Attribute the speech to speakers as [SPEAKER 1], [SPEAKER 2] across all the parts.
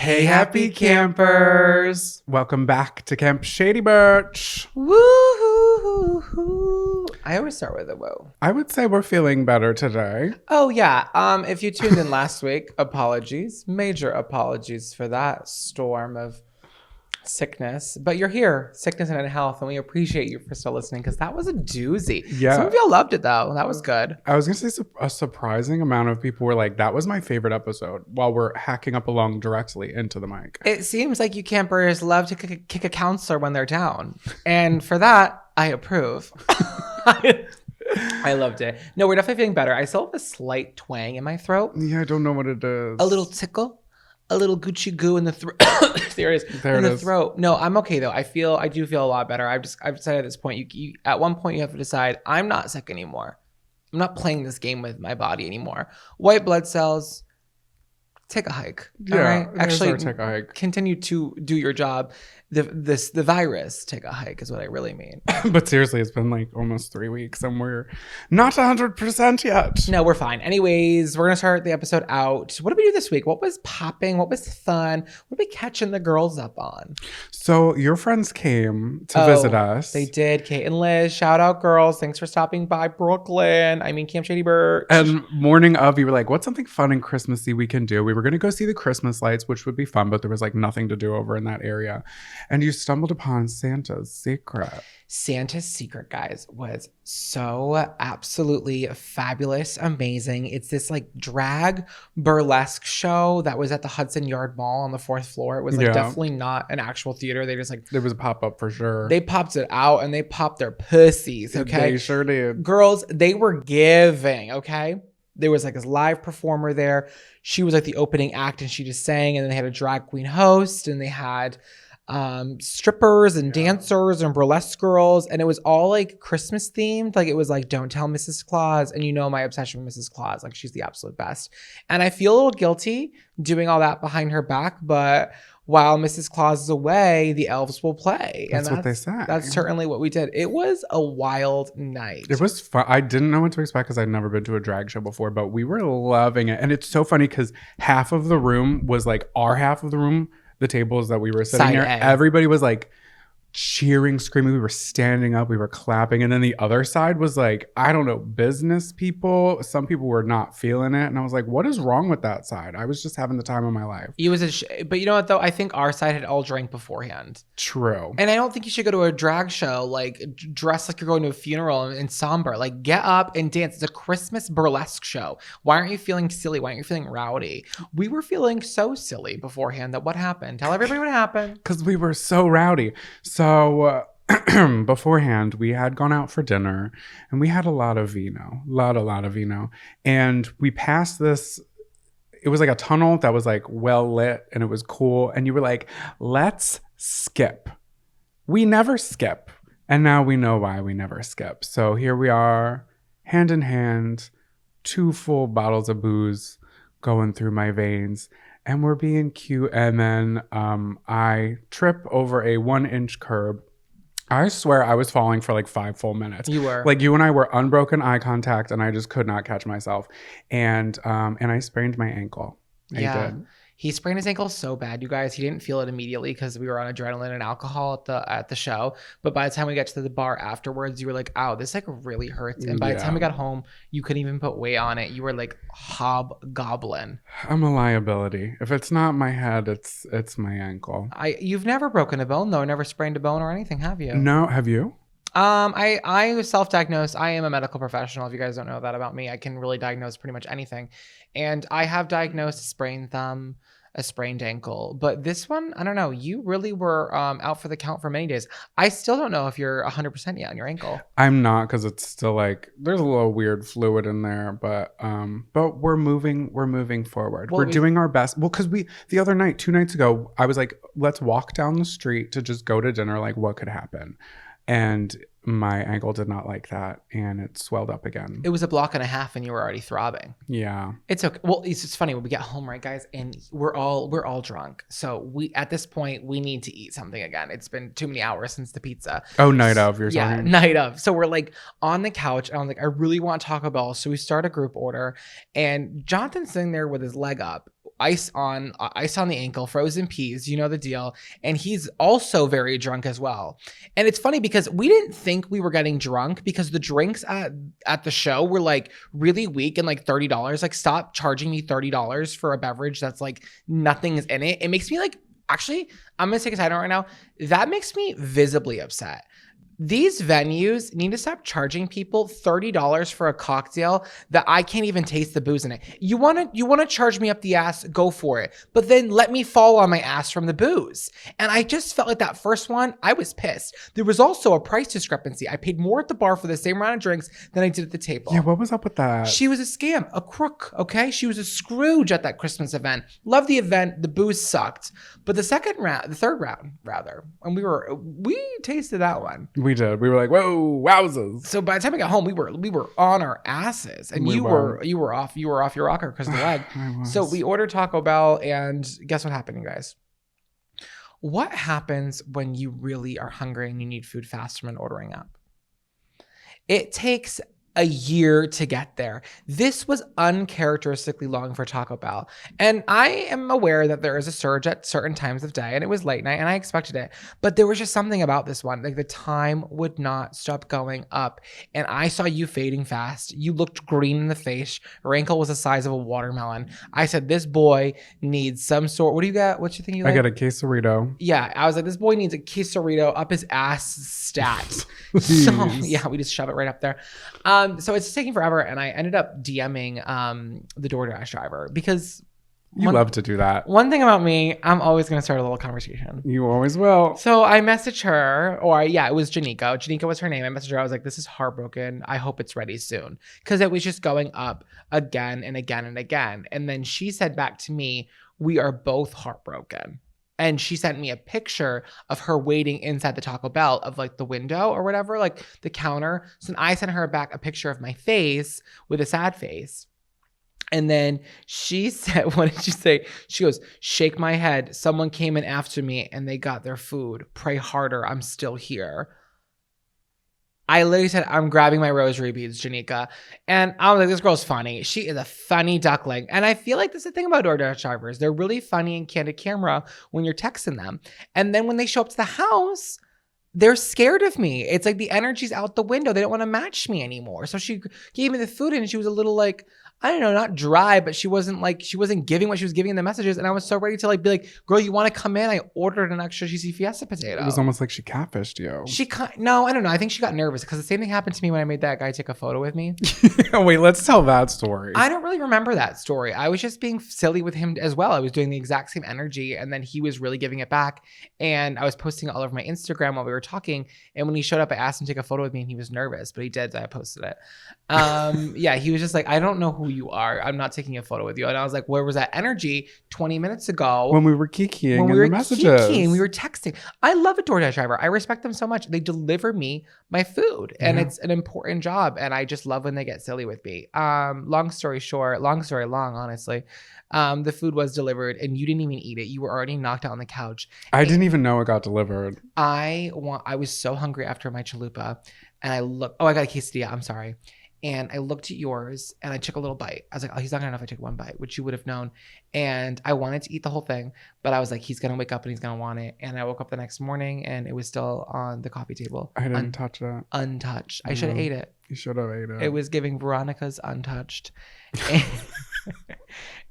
[SPEAKER 1] Hey, happy campers! Welcome back to Camp Shady Birch.
[SPEAKER 2] Woo-hoo-hoo-hoo. I always start with a whoa.
[SPEAKER 1] I would say we're feeling better today.
[SPEAKER 2] Oh, yeah. If you tuned in last week, apologies. Major apologies for that storm of sickness. But you're here, sickness and health, and we appreciate you for still listening because that was a doozy.
[SPEAKER 1] Yeah.
[SPEAKER 2] Some of y'all loved it, though. That was good.
[SPEAKER 1] I was going to say a surprising amount of people were like, that was my favorite episode, while we're hacking up along directly into the mic.
[SPEAKER 2] It seems like you campers love to kick a counselor when they're down. And for that, I approve. I loved it. No, we're definitely feeling better. I still have a slight twang in my throat.
[SPEAKER 1] Yeah, I don't know what it is.
[SPEAKER 2] A little tickle. A little Gucci goo in the throat. There it is.
[SPEAKER 1] There
[SPEAKER 2] in
[SPEAKER 1] it
[SPEAKER 2] the
[SPEAKER 1] is.
[SPEAKER 2] throat. No, I'm okay though. I do feel a lot better. I've decided at this point, you at one point you have to decide, I'm not sick anymore. I'm not playing this game with my body anymore. White blood cells, take a hike.
[SPEAKER 1] Yeah,
[SPEAKER 2] all right. Actually,
[SPEAKER 1] take a hike.
[SPEAKER 2] Continue to do your job. The virus, take a hike is what I really mean.
[SPEAKER 1] But seriously, it's been like almost 3 weeks and we're not 100% yet.
[SPEAKER 2] No, we're fine. Anyways, we're going to start the episode out. What did we do this week? What was popping? What was fun? What did we catching the girls up on?
[SPEAKER 1] So your friends came to visit us.
[SPEAKER 2] They did. Kate and Liz, shout out girls. Thanks for stopping by Brooklyn. Camp Shady Birch.
[SPEAKER 1] And morning of, you were like, what's something fun and Christmassy we can do? We were going to go see the Christmas lights, which would be fun, but there was like nothing to do over in that area. And you stumbled upon Santa's Secret.
[SPEAKER 2] Santa's Secret, guys, was so absolutely fabulous, amazing. It's this like drag burlesque show that was at the Hudson Yard Mall on the 4th floor. It was like definitely not an actual theater. They just like
[SPEAKER 1] there was a pop-up for sure.
[SPEAKER 2] They popped it out and they popped their pussies. Okay,
[SPEAKER 1] they sure did.
[SPEAKER 2] Girls, they were giving. Okay. There was like this live performer there. She was like the opening act and she just sang, and then they had a drag queen host and they had strippers and dancers and burlesque girls, and it was all like Christmas themed. Like it was like Don't Tell Mrs. Claus, and you know my obsession with Mrs. Claus, like she's the absolute best. And I feel a little guilty doing all that behind her back, but while Mrs. Claus is away, the elves will play.
[SPEAKER 1] That's what they said.
[SPEAKER 2] That's certainly what we did. It was a wild night.
[SPEAKER 1] It was fun. I didn't know what to expect because I'd never been to a drag show before, but we were loving it. And it's so funny because half of the room was like our half of the room, the tables that we were sitting
[SPEAKER 2] Side
[SPEAKER 1] near,
[SPEAKER 2] A.
[SPEAKER 1] everybody was like cheering, screaming. We were standing up, we were clapping. And then the other side was like, I don't know, business people. Some people were not feeling it. And I was like, what is wrong with that side? I was just having the time of my life.
[SPEAKER 2] It was but you know what though? I think our side had all drank beforehand.
[SPEAKER 1] True.
[SPEAKER 2] And I don't think you should go to a drag show like dressed like you're going to a funeral and somber. Like get up and dance. It's a Christmas burlesque show. Why aren't you feeling silly? Why aren't you feeling rowdy? We were feeling so silly beforehand. That what happened? Tell everybody what happened.
[SPEAKER 1] Because we were so rowdy. So beforehand, we had gone out for dinner and we had a lot of vino. And we passed this, it was like a tunnel that was like well lit and it was cool. And you were like, let's skip. We never skip. And now we know why we never skip. So here we are, hand in hand, 2 full bottles of booze going through my veins. And we're being cute. And then I trip over a 1-inch curb. I swear I was falling for like 5 full minutes.
[SPEAKER 2] You were.
[SPEAKER 1] Like you and I were unbroken eye contact and I just could not catch myself. And I sprained my ankle.
[SPEAKER 2] Yeah.
[SPEAKER 1] I did.
[SPEAKER 2] He sprained his ankle so bad, you guys. He didn't feel it immediately because we were on adrenaline and alcohol at the show. But by the time we got to the bar afterwards, you were like, "Ow, this like really hurts." And by the time we got home, you couldn't even put weight on it. You were like hobgoblin.
[SPEAKER 1] I'm a liability. If it's not my head, it's my ankle.
[SPEAKER 2] You've never broken a bone though, never sprained a bone or anything, have you?
[SPEAKER 1] No, have you?
[SPEAKER 2] I was self-diagnosed. I am a medical professional. If you guys don't know that about me, I can really diagnose pretty much anything. And I have diagnosed a sprained thumb, a sprained ankle. But this one, I don't know. You really were out for the count for many days. I still don't know if you're 100% yet on your ankle.
[SPEAKER 1] I'm not, because it's still like there's a little weird fluid in there, but we're moving forward.
[SPEAKER 2] Well,
[SPEAKER 1] we're doing our best. Well, because the other night, 2 nights ago, I was like, let's walk down the street to just go to dinner. Like, what could happen? And my ankle did not like that, and it swelled up again.
[SPEAKER 2] It was a block and a half, and you were already throbbing.
[SPEAKER 1] Yeah,
[SPEAKER 2] it's okay. Well, it's just funny when we get home, right, guys, and we're all drunk. So we at this point we need to eat something again. It's been too many hours since the pizza.
[SPEAKER 1] Oh, night of, you're talking.
[SPEAKER 2] Night of. So we're like on the couch, and I'm like, I really want Taco Bell. So we start a group order, and Jonathan's sitting there with his leg up. ice on the ankle, frozen peas, you know the deal. And he's also very drunk as well. And it's funny because we didn't think we were getting drunk because the drinks at the show were like really weak and like $30. Like, stop charging me $30 for a beverage that's like nothing is in it. It makes me like, actually, I'm gonna take a side note right now. That makes me visibly upset. These venues need to stop charging people $30 for a cocktail that I can't even taste the booze in it. You want to charge me up the ass, go for it. But then let me fall on my ass from the booze. And I just felt like that first one, I was pissed. There was also a price discrepancy. I paid more at the bar for the same round of drinks than I did at the table.
[SPEAKER 1] Yeah, what was up with that?
[SPEAKER 2] She was a scam, a crook, okay? She was a Scrooge at that Christmas event. Loved the event. The booze sucked. But the third round, and we tasted that one.
[SPEAKER 1] We did. We were like, whoa, wowzers.
[SPEAKER 2] So by the time we got home, we were on our asses, and you were off your rocker because of the leg. So we ordered Taco Bell, and guess what happened, you guys? What happens when you really are hungry and you need food fast from an ordering app? It takes a year to get there. This was uncharacteristically long for Taco Bell. And I am aware that there is a surge at certain times of day, and it was late night and I expected it. But there was just something about this one. Like, the time would not stop going up. And I saw you fading fast. You looked green in the face. Your ankle was the size of a watermelon. I said, this boy needs some sort. What do you got? What's your thing you like?
[SPEAKER 1] I got a quesarito.
[SPEAKER 2] Yeah. I was like, this boy needs a quesarito up his ass stat. So yeah, we just shove it right up there. So it's taking forever, and I ended up DMing the DoorDash driver because
[SPEAKER 1] you love to do that.
[SPEAKER 2] One thing about me, I'm always going to start a little conversation.
[SPEAKER 1] You always will.
[SPEAKER 2] So I messaged her, it was Janika. Janika was her name. I messaged her. I was like, this is heartbroken. I hope it's ready soon. Because it was just going up again and again and again. And then she said back to me, we are both heartbroken. And she sent me a picture of her waiting inside the Taco Bell of like the window or whatever, like the counter. So I sent her back a picture of my face with a sad face. And then she said, what did she say? She goes, shake my head. Someone came in after me and they got their food. Pray harder. I'm still here. I literally said, I'm grabbing my rosary beads, Janika. And I was like, this girl's funny. She is a funny duckling. And I feel like that's the thing about DoorDash drivers. They're really funny and candid camera when you're texting them. And then when they show up to the house, they're scared of me. It's like the energy's out the window. They don't want to match me anymore. So she gave me the food and she was a little like, I don't know, not dry, but she wasn't giving what she was giving in the messages. And I was so ready to like be like, girl, you want to come in? I ordered an extra cheesy fiesta potato.
[SPEAKER 1] It was almost like she catfished you.
[SPEAKER 2] No, I don't know. I think she got nervous because the same thing happened to me when I made that guy take a photo with me.
[SPEAKER 1] Wait, let's tell that story.
[SPEAKER 2] I don't really remember that story. I was just being silly with him as well. I was doing the exact same energy and then he was really giving it back. And I was posting it all over my Instagram while we were talking. And when he showed up, I asked him to take a photo with me and he was nervous, but he did. So I posted it. Yeah, he was just like, I don't know who you are. I'm not taking a photo with you. And I was like, where was that energy 20 minutes ago?
[SPEAKER 1] When we were kikiing in the messages. We
[SPEAKER 2] were texting. I love a DoorDash driver. I respect them so much. They deliver me my food and it's an important job. And I just love when they get silly with me. Long story long, honestly. The food was delivered and you didn't even eat it. You were already knocked out on the couch.
[SPEAKER 1] I didn't even know it got delivered.
[SPEAKER 2] I was so hungry after my chalupa and I got a quesadilla. I'm sorry. And I looked at yours and I took a little bite. I was like, oh, he's not gonna know if I take one bite, which you would have known. And I wanted to eat the whole thing, but I was like, he's gonna wake up and he's gonna want it. And I woke up the next morning and it was still on the coffee table.
[SPEAKER 1] I didn't touch it.
[SPEAKER 2] Untouched. I should have ate it.
[SPEAKER 1] You should have ate it.
[SPEAKER 2] It was giving Veronica's untouched.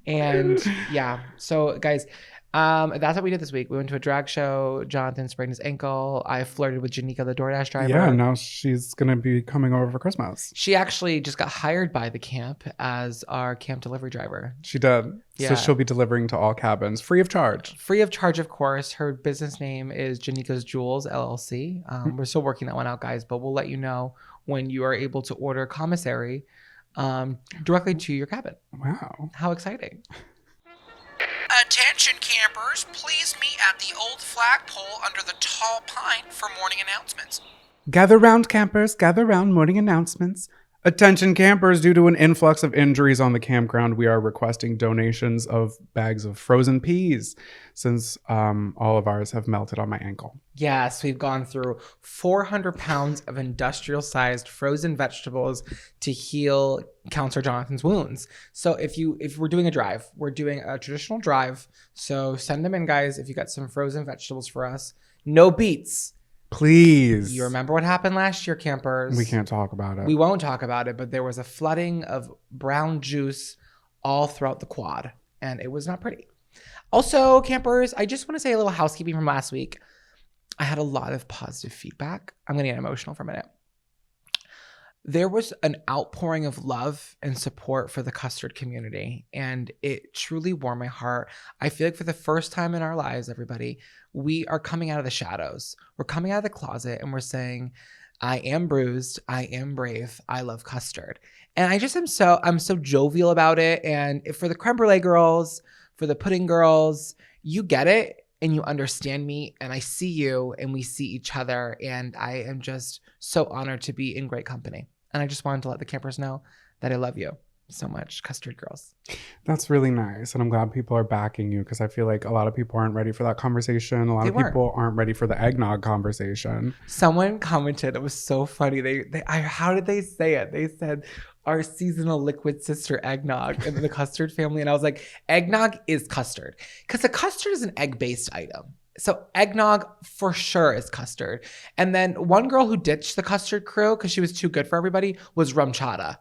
[SPEAKER 2] And yeah, so guys, that's what we did this week. We went to a drag show. Jonathan sprained his ankle. I flirted with Janika, the DoorDash driver.
[SPEAKER 1] Yeah, now she's going to be coming over for Christmas.
[SPEAKER 2] She actually just got hired by the camp as our camp delivery driver.
[SPEAKER 1] She did. Yeah. So she'll be delivering to all cabins free of charge.
[SPEAKER 2] Free of charge, of course. Her business name is Janika's Jewels, LLC. We're still working that one out, guys, but we'll let you know when you are able to order commissary directly to your cabin.
[SPEAKER 1] Wow.
[SPEAKER 2] How exciting. Attention campers, please meet at the old flagpole under the tall pine for morning announcements.
[SPEAKER 1] Gather round, campers. Gather round, morning announcements. Attention campers, due to an influx of injuries on the campground, we are requesting donations of bags of frozen peas. since all of ours have melted on my ankle.
[SPEAKER 2] Yes, we've gone through 400 pounds of industrial-sized frozen vegetables to heal Counselor Jonathan's wounds. So if we're doing a drive, we're doing a traditional drive. So send them in, guys, if you got some frozen vegetables for us. No beets.
[SPEAKER 1] Please.
[SPEAKER 2] You remember what happened last year, campers?
[SPEAKER 1] We can't talk about it.
[SPEAKER 2] We won't talk about it, but there was a flooding of brown juice all throughout the quad, and it was not pretty. Also, campers, I just want to say a little housekeeping from last week. I had a lot of positive feedback. I'm going to get emotional for a minute. There was an outpouring of love and support for the custard community, and it truly warmed my heart. I feel like for the first time in our lives, everybody, we are coming out of the shadows. We're coming out of the closet, and we're saying, I am bruised. I am brave. I love custard. And I'm so jovial about it. And for the creme brulee girls, for the pudding girls, you get it. And you understand me, and I see you, and we see each other, and I am just so honored to be in great company. And I just wanted to let the campers know that I love you so much, custard girls.
[SPEAKER 1] That's really nice, and I'm glad people are backing you, because I feel like a lot of people aren't ready for that conversation. A lot of people aren't ready for the eggnog conversation.
[SPEAKER 2] Someone commented, it was so funny. How did they say it? They said, our seasonal liquid sister eggnog in the custard family. And I was like, eggnog is custard. Because the custard is an egg-based item. So eggnog for sure is custard. And then one girl who ditched the custard crew because she was too good for everybody was Rum Chata.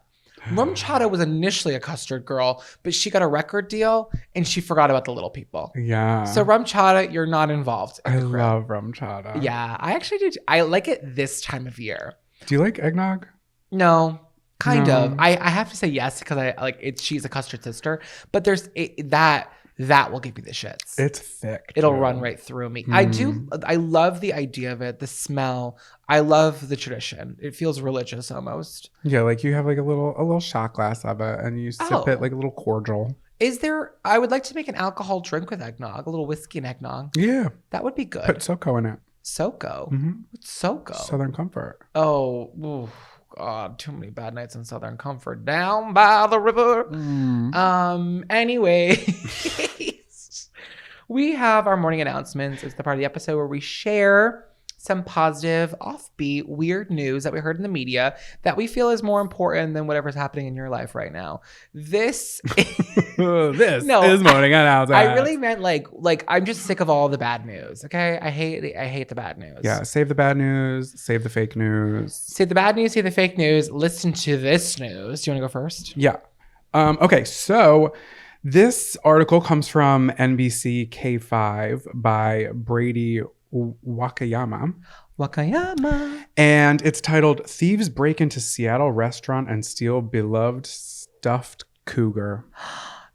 [SPEAKER 2] Rum Chata was initially a custard girl, but she got a record deal and she forgot about the little people.
[SPEAKER 1] Yeah.
[SPEAKER 2] So Rum Chata, you're not involved.
[SPEAKER 1] I love Rum Chata.
[SPEAKER 2] Yeah, I actually do. I like it this time of year.
[SPEAKER 1] Do you like eggnog?
[SPEAKER 2] No. Kind of. I have to say yes because I like it. She's a custard sister, but there's that will give me the shits.
[SPEAKER 1] It's thick.
[SPEAKER 2] It'll run right through me. I love the idea of it, the smell. I love the tradition. It feels religious almost.
[SPEAKER 1] Yeah, like you have like a little shot glass of it and you sip it like a little cordial.
[SPEAKER 2] I would like to make an alcohol drink with eggnog, a little whiskey and eggnog.
[SPEAKER 1] Yeah.
[SPEAKER 2] That would be good.
[SPEAKER 1] Put SoCo in it.
[SPEAKER 2] SoCo?
[SPEAKER 1] Mm-hmm.
[SPEAKER 2] What's SoCo?
[SPEAKER 1] Southern Comfort.
[SPEAKER 2] Oh, ooh. God, too many bad nights in Southern Comfort. Down by the river. Anyway, we have our morning announcements. It's the part of the episode where we share some positive, offbeat, weird news that we heard in the media that we feel is more important than whatever's happening in your life right now. This
[SPEAKER 1] is morning announcements.
[SPEAKER 2] I really meant like I'm just sick of all the bad news. Okay, I hate the bad news.
[SPEAKER 1] Yeah, save the bad news, save the fake news.
[SPEAKER 2] Save the bad news, save the fake news. Listen to this news. Do you want to go first?
[SPEAKER 1] Yeah. Okay, so this article comes from NBC K5 by Brady Wakayama. And it's titled Thieves Break into Seattle Restaurant and Steal Beloved Stuffed Cougar.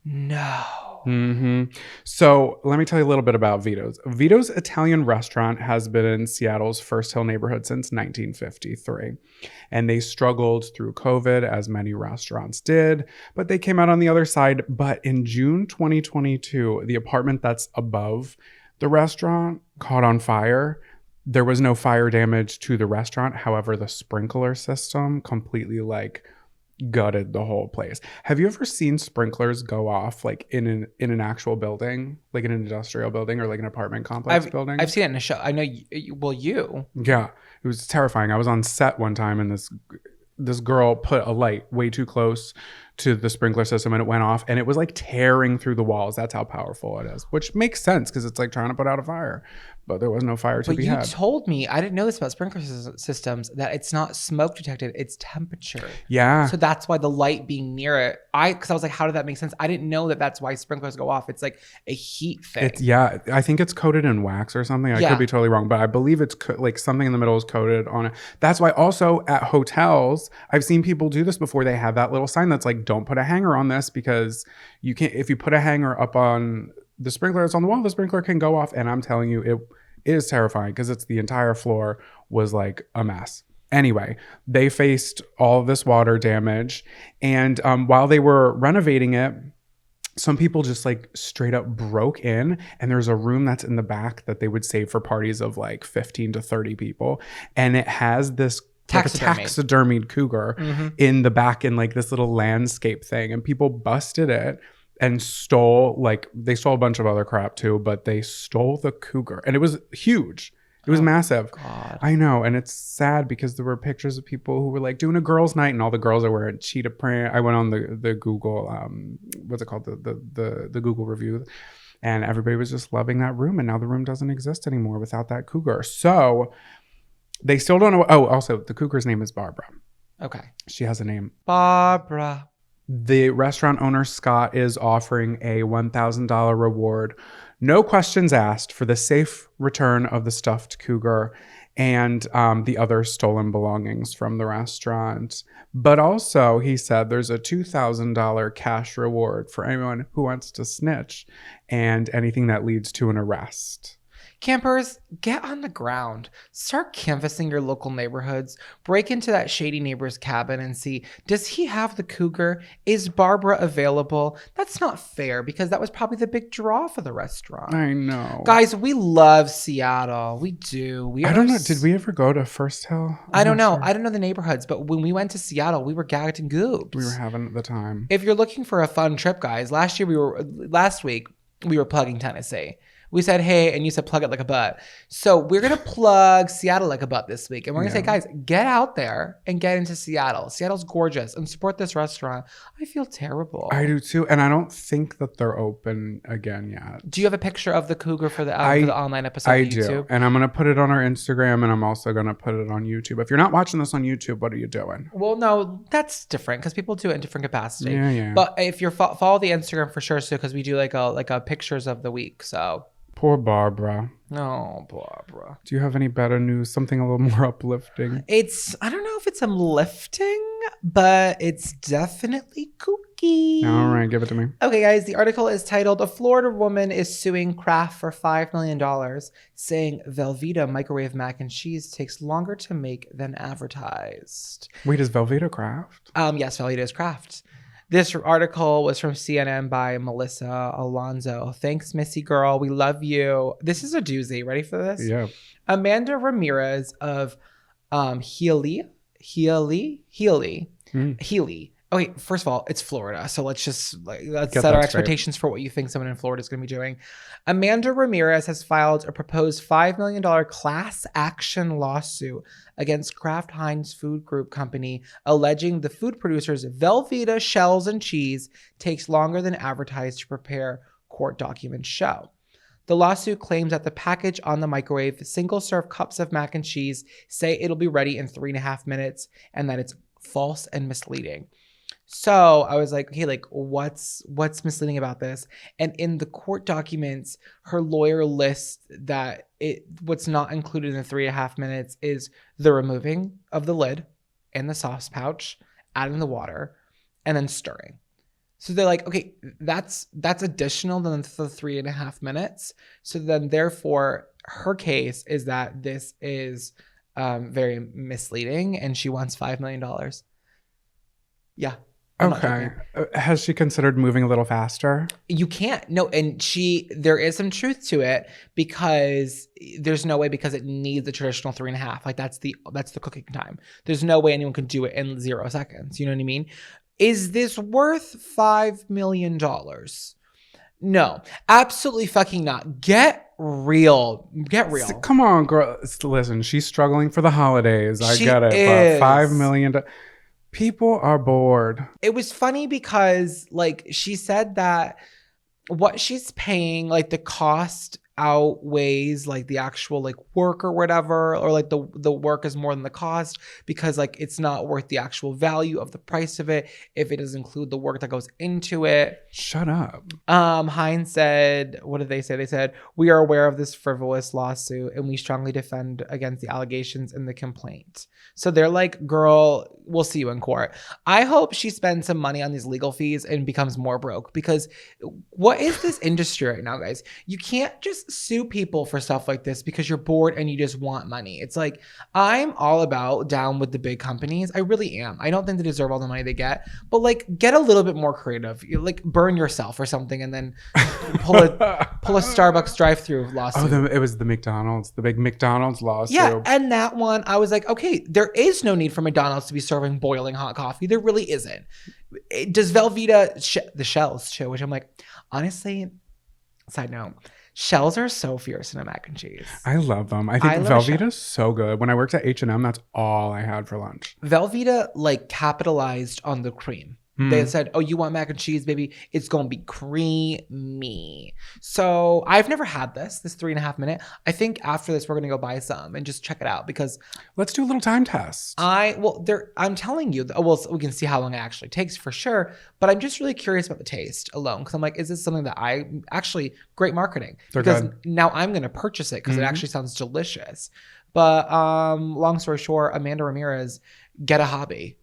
[SPEAKER 2] No.
[SPEAKER 1] Mm-hmm. So let me tell you a little bit about Vito's. Vito's Italian restaurant has been in Seattle's First Hill neighborhood since 1953. And they struggled through COVID, as many restaurants did, but they came out on the other side. But in June 2022, the apartment that's above the restaurant caught on fire. There was no fire damage to the restaurant. However, the sprinkler system completely gutted the whole place. Have you ever seen sprinklers go off in an actual building, like an industrial building or like an apartment complex building?
[SPEAKER 2] I've seen it in a show. I know you.
[SPEAKER 1] Yeah, it was terrifying. I was on set one time and this girl put a light way too close to the sprinkler system and it went off and it was like tearing through the walls. That's how powerful it is, which makes sense because it's like trying to put out a fire, but there was no fire to be had. But
[SPEAKER 2] you told me, I didn't know this about sprinkler systems, that it's not smoke detected, it's temperature.
[SPEAKER 1] Yeah.
[SPEAKER 2] So that's why the light being near it, because I was like, how did that make sense? I didn't know that that's why sprinklers go off. It's like a heat thing.
[SPEAKER 1] I think it's coated in wax or something. I could be totally wrong, but I believe it's like something in the middle is coated on it. That's why also at hotels, I've seen people do this before. They have that little sign that's like, don't put a hanger on this because you can't, if you put a hanger up on the sprinkler that's on the wall, the sprinkler can go off. And I'm telling you, it is terrifying because it's the entire floor was like a mess. Anyway, they faced all of this water damage. And while they were renovating it, some people just like straight up broke in, and there's a room that's in the back that they would save for parties of like 15 to 30 people. And it has this taxidermied cougar in the back in like this little landscape thing, and people busted it and stole, like, they stole a bunch of other crap too, but they stole the cougar, and it was huge. It was massive.
[SPEAKER 2] God.
[SPEAKER 1] I know, and it's sad because there were pictures of people who were like doing a girls' night, and all the girls are wearing cheetah print. I went on the Google, what's it called, the Google review, and everybody was just loving that room. And now the room doesn't exist anymore without that cougar. So they still don't know. Oh, also the cougar's name is Barbara.
[SPEAKER 2] Okay.
[SPEAKER 1] She has a name,
[SPEAKER 2] Barbara.
[SPEAKER 1] The restaurant owner, Scott, is offering a $1,000 reward, no questions asked, for the safe return of the stuffed cougar and the other stolen belongings from the restaurant. But also, he said there's a $2,000 cash reward for anyone who wants to snitch and anything that leads to an arrest.
[SPEAKER 2] Campers, get on the ground. Start canvassing your local neighborhoods. Break into that shady neighbor's cabin and see, does he have the cougar? Is Barbara available? That's not fair because that was probably the big draw for the restaurant.
[SPEAKER 1] I know.
[SPEAKER 2] Guys, we love Seattle. We do.
[SPEAKER 1] I don't know. Did we ever go to First Hill?
[SPEAKER 2] I don't know. Sure. I don't know the neighborhoods, but when we went to Seattle, we were gagged and gooped.
[SPEAKER 1] We were having the time.
[SPEAKER 2] If you're looking for a fun trip, guys, last week we were plugging Tennessee. We said, hey, and you said plug it like a butt. So we're going to plug Seattle like a butt this week. And we're going to say, guys, get out there and get into Seattle. Seattle's gorgeous. And support this restaurant. I feel terrible.
[SPEAKER 1] I do too. And I don't think that they're open again yet.
[SPEAKER 2] Do you have a picture of the cougar for the online episode
[SPEAKER 1] on
[SPEAKER 2] YouTube?
[SPEAKER 1] Do. And I'm going to put it on our Instagram, and I'm also going to put it on YouTube. If you're not watching this on YouTube, what are you doing?
[SPEAKER 2] Well, no, that's different because people do it in different capacity.
[SPEAKER 1] Yeah.
[SPEAKER 2] But if you're follow the Instagram for sure, so because we do like a pictures of the week. So.
[SPEAKER 1] Poor Barbara.
[SPEAKER 2] No, Barbara.
[SPEAKER 1] Do you have any better news? Something a little more uplifting?
[SPEAKER 2] I don't know if it's uplifting, but it's definitely kooky.
[SPEAKER 1] All right, give it to me.
[SPEAKER 2] Okay, guys, the article is titled, "A Florida Woman is Suing Kraft for $5 million, saying Velveeta microwave mac and cheese takes longer to make than advertised."
[SPEAKER 1] Wait, is Velveeta Kraft?
[SPEAKER 2] Yes, Velveeta is Kraft. This article was from CNN by Melissa Alonso. Thanks, Missy girl. We love you. This is a doozy. Ready for this?
[SPEAKER 1] Yeah.
[SPEAKER 2] Amanda Ramirez of Healy. Okay, first of all, it's Florida. So let's set our expectations for what you think someone in Florida is going to be doing. Amanda Ramirez has filed a proposed $5 million class action lawsuit against Kraft Heinz Food Group Company, alleging the food producer's Velveeta shells and cheese takes longer than advertised to prepare, court documents show. The lawsuit claims that the package on the microwave single-serve cups of mac and cheese say it'll be ready in 3.5 minutes and that it's false and misleading. So I was like, okay, like what's misleading about this? And in the court documents, her lawyer lists that what's not included in the 3.5 minutes is the removing of the lid and the sauce pouch, adding the water, and then stirring. So they're like, okay, that's additional than the 3.5 minutes. So then therefore her case is that this is very misleading and she wants $5 million. Yeah.
[SPEAKER 1] Okay. Has she considered moving a little faster?
[SPEAKER 2] You can't. No, and there is some truth to it because there's no way, because it needs a traditional 3.5. Like that's the cooking time. There's no way anyone can do it in 0 seconds. You know what I mean? Is this worth $5 million? No, absolutely fucking not. Get real.
[SPEAKER 1] Come on, girl. Listen, she's struggling for the holidays. I get it.
[SPEAKER 2] Is.
[SPEAKER 1] But $5 million. People are bored.
[SPEAKER 2] It was funny because like she said that what she's paying, like the cost outweighs like the actual like work or whatever, or like the work is more than the cost because like it's not worth the actual value of the price of it if it doesn't include the work that goes into it.
[SPEAKER 1] Shut up.
[SPEAKER 2] Heinz said, what did they say? They said, "We are aware of this frivolous lawsuit and we strongly defend against the allegations in the complaint." So they're like, girl, we'll see you in court. I hope she spends some money on these legal fees and becomes more broke, because what is this industry right now, guys? You can't just sue people for stuff like this because you're bored and you just want money. It's like, I'm all about down with the big companies. I really am. I don't think they deserve all the money they get, but like get a little bit more creative. You like burn yourself or something and then pull a Starbucks drive-through lawsuit.
[SPEAKER 1] Oh, it was the McDonald's, the big McDonald's lawsuit.
[SPEAKER 2] Yeah, and that one, I was like, okay, there is no need for McDonald's to be serving boiling hot coffee. There really isn't. Does Velveeta, the shells too, which I'm like, honestly, side note, shells are so fierce in a mac and cheese.
[SPEAKER 1] I love them. I think Velveeta's so good. When I worked at H&M, that's all I had for lunch.
[SPEAKER 2] Velveeta like capitalized on the cream. They said, oh, you want mac and cheese, baby? It's going to be creamy. So I've never had this 3.5 minute. I think after this, we're going to go buy some and just check it out because
[SPEAKER 1] let's do a little time test.
[SPEAKER 2] I'm telling you, well, we can see how long it actually takes for sure. But I'm just really curious about the taste alone because I'm like, is this something that great marketing? Because now I'm going to purchase it because it actually sounds delicious. But long story short, Amanda Ramirez, get a hobby.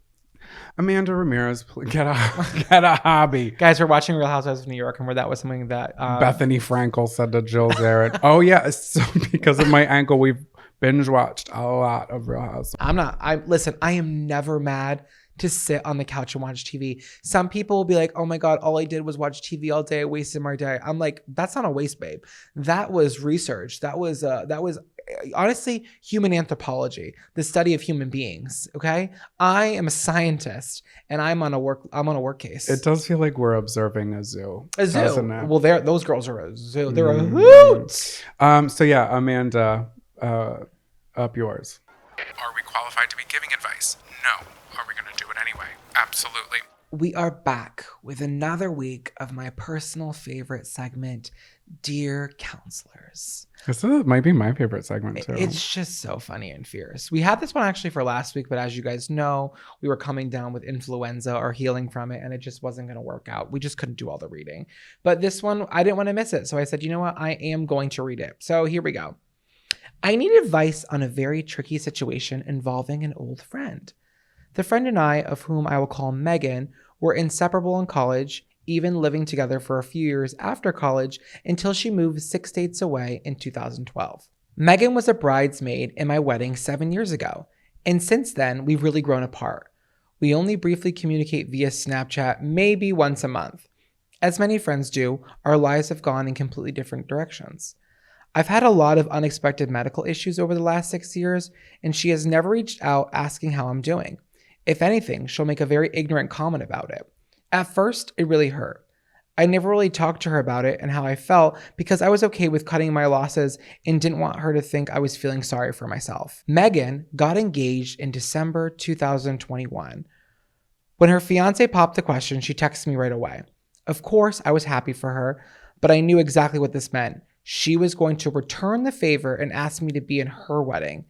[SPEAKER 1] Amanda Ramirez, get a hobby.
[SPEAKER 2] Guys, we're watching Real Housewives of New York, and that was something that
[SPEAKER 1] Bethany Frankel said to Jill Zaret. Oh yeah, so because of my ankle, we've binge watched a lot of Real Housewives.
[SPEAKER 2] Listen, I am never mad to sit on the couch and watch TV. Some people will be like, oh my God, all I did was watch TV all day. I wasted my day. I'm like, that's not a waste, babe. That was research. That was honestly human anthropology, the study of human beings. Okay. I am a scientist and I'm on a work case.
[SPEAKER 1] It does feel like we're observing a zoo.
[SPEAKER 2] A zoo. Well, those girls are a zoo. They're a hoot.
[SPEAKER 1] So yeah, Amanda, up yours. Are we qualified to be giving advice? No. Are we going to do it anyway? Absolutely.
[SPEAKER 2] We are back with another week of my personal favorite segment, Dear Counselors.
[SPEAKER 1] This might be my favorite segment too.
[SPEAKER 2] It's just so funny and fierce. We had this one actually for last week, but as you guys know, we were coming down with influenza or healing from it, and it just wasn't going to work out. We just couldn't do all the reading. But this one, I didn't want to miss it. So I said, you know what? I am going to read it. So here we go. I need advice on a very tricky situation involving an old friend. The friend and I, of whom I will call Megan, were inseparable in college, even living together for a few years after college until she moved 6 states away in 2012. Megan was a bridesmaid in my wedding 7 years ago, and since then, we've really grown apart. We only briefly communicate via Snapchat, maybe once a month. As many friends do, our lives have gone in completely different directions. I've had a lot of unexpected medical issues over the last 6 years, and she has never reached out asking how I'm doing. If anything, she'll make a very ignorant comment about it. At first, it really hurt. I never really talked to her about it and how I felt because I was okay with cutting my losses and didn't want her to think I was feeling sorry for myself. Megan got engaged in December 2021. When her fiance popped the question, she texted me right away. Of course, I was happy for her, but I knew exactly what this meant. She was going to return the favor and ask me to be in her wedding.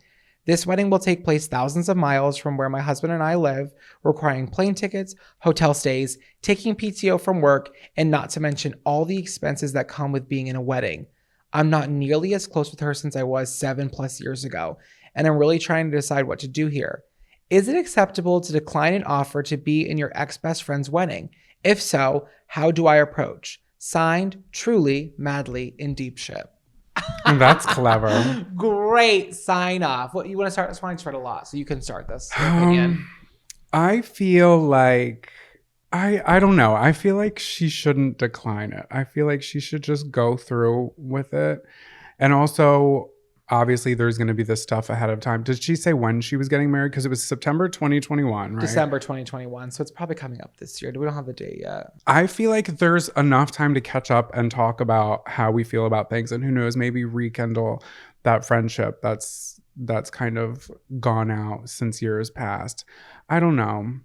[SPEAKER 2] This wedding will take place thousands of miles from where my husband and I live, requiring plane tickets, hotel stays, taking PTO from work, and not to mention all the expenses that come with being in a wedding. I'm not nearly as close with her since I was 7+ years ago, and I'm really trying to decide what to do here. Is it acceptable to decline an offer to be in your ex-best friend's wedding? If so, how do I approach? Signed, truly, madly, in deep shit.
[SPEAKER 1] That's clever.
[SPEAKER 2] Great sign off. What you want to start? This one I start a lot, so you can start this. Your opinion.
[SPEAKER 1] I feel like I don't know. I feel like she shouldn't decline it. I feel like she should just go through with it. And also, obviously, there's going to be this stuff ahead of time. Did she say when she was getting married? Because it was September 2021, right?
[SPEAKER 2] December 2021. So it's probably coming up this year. We don't have the date yet.
[SPEAKER 1] I feel like there's enough time to catch up and talk about how we feel about things. And who knows, maybe rekindle that friendship that's kind of gone out since years past. I don't know.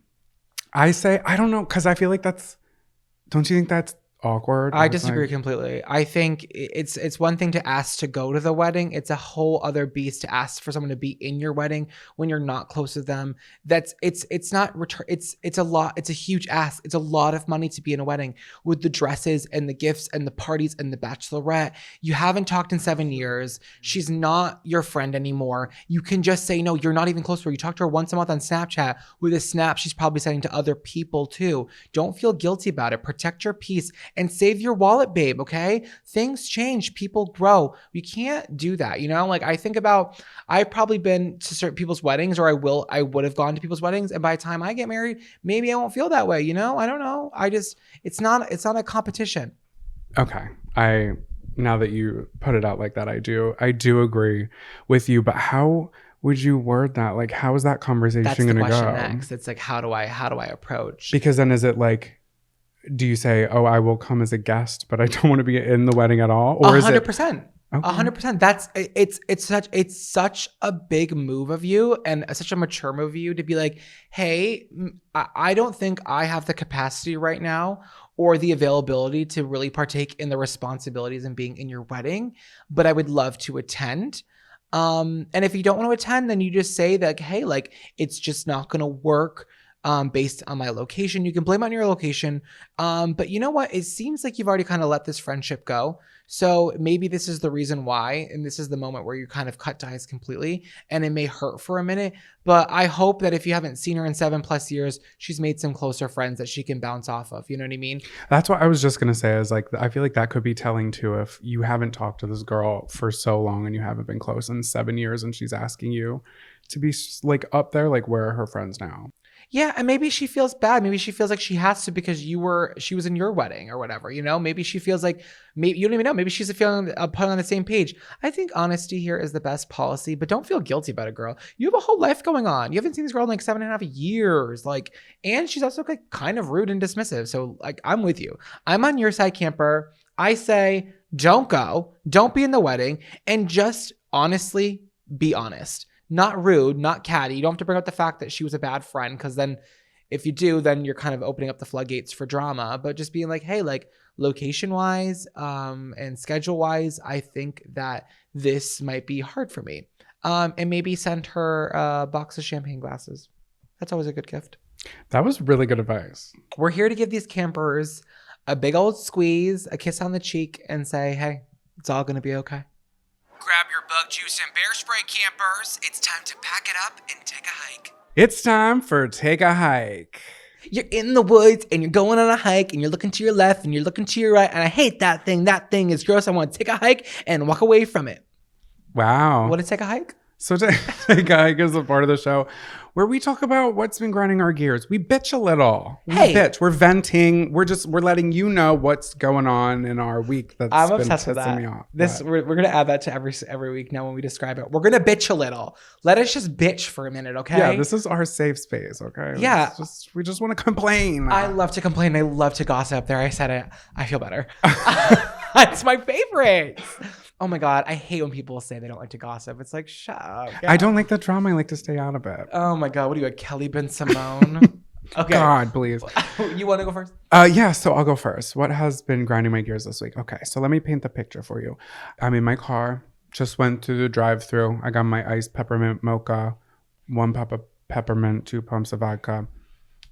[SPEAKER 1] I don't know, because I feel like don't you think that's awkward?
[SPEAKER 2] I disagree completely. I think it's one thing to ask to go to the wedding. It's a whole other beast to ask for someone to be in your wedding when you're not close to them. It's not return. It's a lot. It's a huge ask. It's a lot of money to be in a wedding with the dresses and the gifts and the parties and the bachelorette. You haven't talked in 7 years. She's not your friend anymore. You can just say, no, you're not even close to her. You talk to her once a month on Snapchat with a snap she's probably sending to other people too. Don't feel guilty about it. Protect your peace and save your wallet, babe. Okay. Things change. People grow. You can't do that. Like I think about, I've probably been to certain people's weddings, or I would have gone to people's weddings. And by the time I get married, maybe I won't feel that way. I don't know. It's not a competition.
[SPEAKER 1] Okay. Now that you put it out like that, I do agree with you, but how would you word that? Like, how is that conversation going to go?
[SPEAKER 2] That's the question next. It's like, how do I approach?
[SPEAKER 1] Because then is it like, do you say, oh, I will come as a guest, but I don't want to be in the wedding at all? Or
[SPEAKER 2] 100%.
[SPEAKER 1] Okay.
[SPEAKER 2] 100%. It's such a big move of you, and such a mature move of you to be like, hey, I don't think I have the capacity right now or the availability to really partake in the responsibilities and being in your wedding, but I would love to attend. And if you don't want to attend, then you just say that, hey, like, it's just not going to work based on my location. You can blame it on your location. But you know what? It seems like you've already kind of let this friendship go. So maybe this is the reason why, and this is the moment where you kind of cut ties completely, and it may hurt for a minute. But I hope that if you haven't seen her in 7+ years, she's made some closer friends that she can bounce off of. You know what I mean?
[SPEAKER 1] That's what I was just going to say, is like, I feel like that could be telling too, if you haven't talked to this girl for so long and you haven't been close in 7 years, and she's asking you to be like up there, like, where are her friends now?
[SPEAKER 2] Yeah, and maybe she feels bad. Maybe she feels like she has to because she was in your wedding or whatever. Maybe she feels like, maybe you don't even know. Maybe she's feeling put on the same page. I think honesty here is the best policy, but don't feel guilty about it, girl. You have a whole life going on. You haven't seen this girl in like 7.5 years. Like, and she's also like kind of rude and dismissive. So like, I'm with you. I'm on your side, camper. I say, don't go. Don't be in the wedding, and just honestly be honest. Not rude, not catty. You don't have to bring up the fact that she was a bad friend, because then if you do, then you're kind of opening up the floodgates for drama. But just being like, hey, like, location-wise and schedule-wise, I think that this might be hard for me. And maybe send her a box of champagne glasses. That's always a good gift.
[SPEAKER 1] That was really good advice.
[SPEAKER 2] We're here to give these campers a big old squeeze, a kiss on the cheek, and say, hey, it's all going to be okay. Grab your bug juice and bear spray, campers. It's time to pack it up and take a hike.
[SPEAKER 1] It's time for Take a Hike.
[SPEAKER 2] You're in the woods and you're going on a hike and you're looking to your left and you're looking to your right. And I hate that thing. That thing is gross. I want to take a hike and walk away from it.
[SPEAKER 1] Wow.
[SPEAKER 2] Want to take a hike?
[SPEAKER 1] So Take a Hike is a part of the show where we talk about what's been grinding our gears. We bitch a little. We bitch. We're venting. We're letting you know what's going on in our week.
[SPEAKER 2] I'm obsessed with that. Me off. We're gonna add that to every week now when we describe it. We're gonna bitch a little. Let us just bitch for a minute, okay?
[SPEAKER 1] Yeah, this is our safe space, okay?
[SPEAKER 2] Yeah.
[SPEAKER 1] We just want to complain.
[SPEAKER 2] I love to complain. I love to gossip. There, I said it. I feel better. It's my favorite. Oh my God, I hate when people say they don't like to gossip. It's like, shut up.
[SPEAKER 1] I don't like the drama. I like to stay out of it.
[SPEAKER 2] Oh my God, what are you, a Kelly Ben Simone? Okay.
[SPEAKER 1] God, please.
[SPEAKER 2] You want to go first?
[SPEAKER 1] Yeah, so I'll go first. What has been grinding my gears this week? Okay, so let me paint the picture for you. I'm in my car, just went through the drive-thru. I got my iced peppermint mocha, 1 pump of peppermint, 2 pumps of vodka.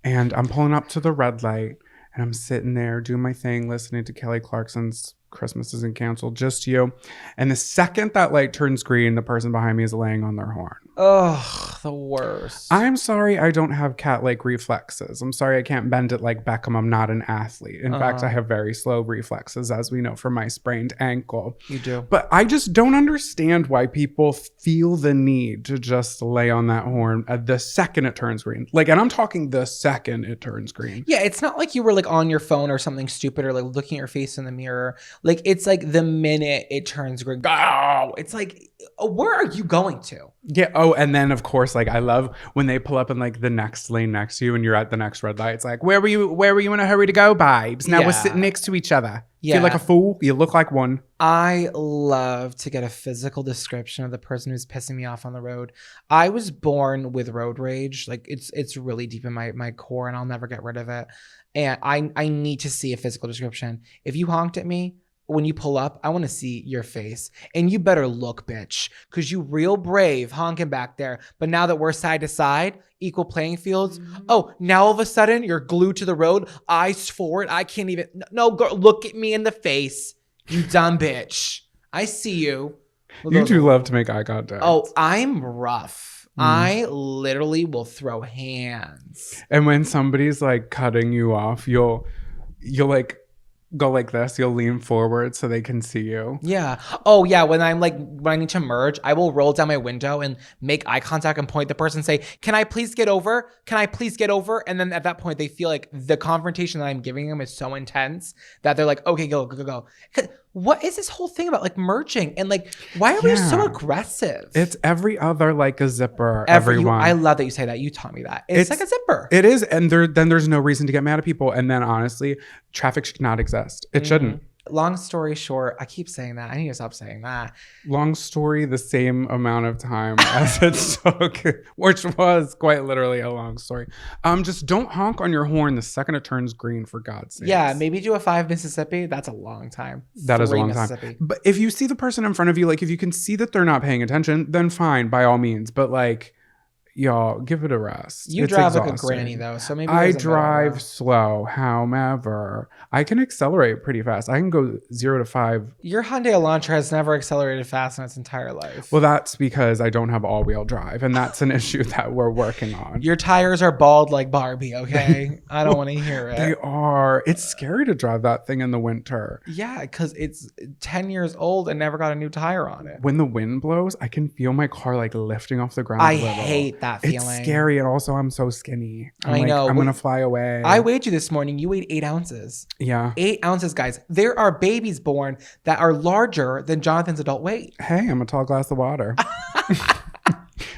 [SPEAKER 1] And I'm pulling up to the red light, and I'm sitting there doing my thing, listening to Kelly Clarkson's Christmas Isn't Canceled, Just You. And the second that light turns green, the person behind me is laying on their horn.
[SPEAKER 2] Ugh, the worst.
[SPEAKER 1] I'm sorry I don't have cat-like reflexes. I'm sorry I can't bend it like Beckham. I'm not an athlete. In fact, I have very slow reflexes, as we know from my sprained ankle.
[SPEAKER 2] You do.
[SPEAKER 1] But I just don't understand why people feel the need to just lay on that horn the second it turns green. Like, and I'm talking the second it turns green.
[SPEAKER 2] Yeah, it's not like you were like on your phone or something stupid or like looking at your face in the mirror. Like, it's like the minute it turns green, oh, it's like, where are you going to?
[SPEAKER 1] Yeah. Oh, and then of course, like, I love when they pull up in like the next lane next to you and you're at the next red light. It's like, where were you in a hurry to go, babes? Now we're sitting next to each other.
[SPEAKER 2] Yeah.
[SPEAKER 1] Feel like a fool. You look like one.
[SPEAKER 2] I love to get a physical description of the person who's pissing me off on the road. I was born with road rage. Like, it's really deep in my core, and I'll never get rid of it. And I need to see a physical description. If you honked at me, when you pull up, I want to see your face. And you better look, bitch, because you real brave honking back there. But now that we're side to side, equal playing fields, oh, now all of a sudden you're glued to the road, eyes forward. I can't even, no, girl, look at me in the face, you dumb bitch. I see you.
[SPEAKER 1] You do love to make eye contact.
[SPEAKER 2] Oh, I'm rough. I literally will throw hands.
[SPEAKER 1] And when somebody's like cutting you off, you'll like go like this. You'll lean forward so they can see you.
[SPEAKER 2] Yeah. Oh, yeah. When I need to merge, I will roll down my window and make eye contact and point at the person and say, can I please get over? Can I please get over? And then at that point, they feel like the confrontation that I'm giving them is so intense that they're like, okay, go. What is this whole thing about like merging? And like, why are we so aggressive?
[SPEAKER 1] It's every other like a zipper, everyone.
[SPEAKER 2] I love that you say that. You taught me that. It's like a zipper.
[SPEAKER 1] It is. And then there's no reason to get mad at people. And then honestly, traffic should not exist. It shouldn't.
[SPEAKER 2] Long story short, I keep saying that. I need to stop saying that.
[SPEAKER 1] Long story, the same amount of time as it took, which was quite literally a long story. Just don't honk on your horn the second it turns green, for God's sake.
[SPEAKER 2] Yeah, maybe do a 5 Mississippi. That's a long time.
[SPEAKER 1] That is a long time. But if you see the person in front of you, like if you can see that they're not paying attention, then fine, by all means. But like, y'all, give it a rest.
[SPEAKER 2] You drive like a granny though, so maybe
[SPEAKER 1] I drive slow. However, I can accelerate pretty fast. I can go 0 to 5.
[SPEAKER 2] Your Hyundai Elantra has never accelerated fast in its entire life.
[SPEAKER 1] Well, that's because I don't have all-wheel drive, and that's an issue that we're working on.
[SPEAKER 2] Your tires are bald like Barbie, okay? I don't want to hear it.
[SPEAKER 1] They are. It's scary to drive that thing in the winter.
[SPEAKER 2] Yeah, because it's 10 years old and never got a new tire on it.
[SPEAKER 1] When the wind blows, I can feel my car like lifting off the ground.
[SPEAKER 2] I hate that feeling.
[SPEAKER 1] It's scary, and also I'm so skinny.
[SPEAKER 2] I know.
[SPEAKER 1] I'm gonna fly away.
[SPEAKER 2] I weighed you this morning. You weighed 8 ounces.
[SPEAKER 1] Yeah.
[SPEAKER 2] 8 ounces, guys. There are babies born that are larger than Jonathan's adult weight.
[SPEAKER 1] Hey, I'm a tall glass of water.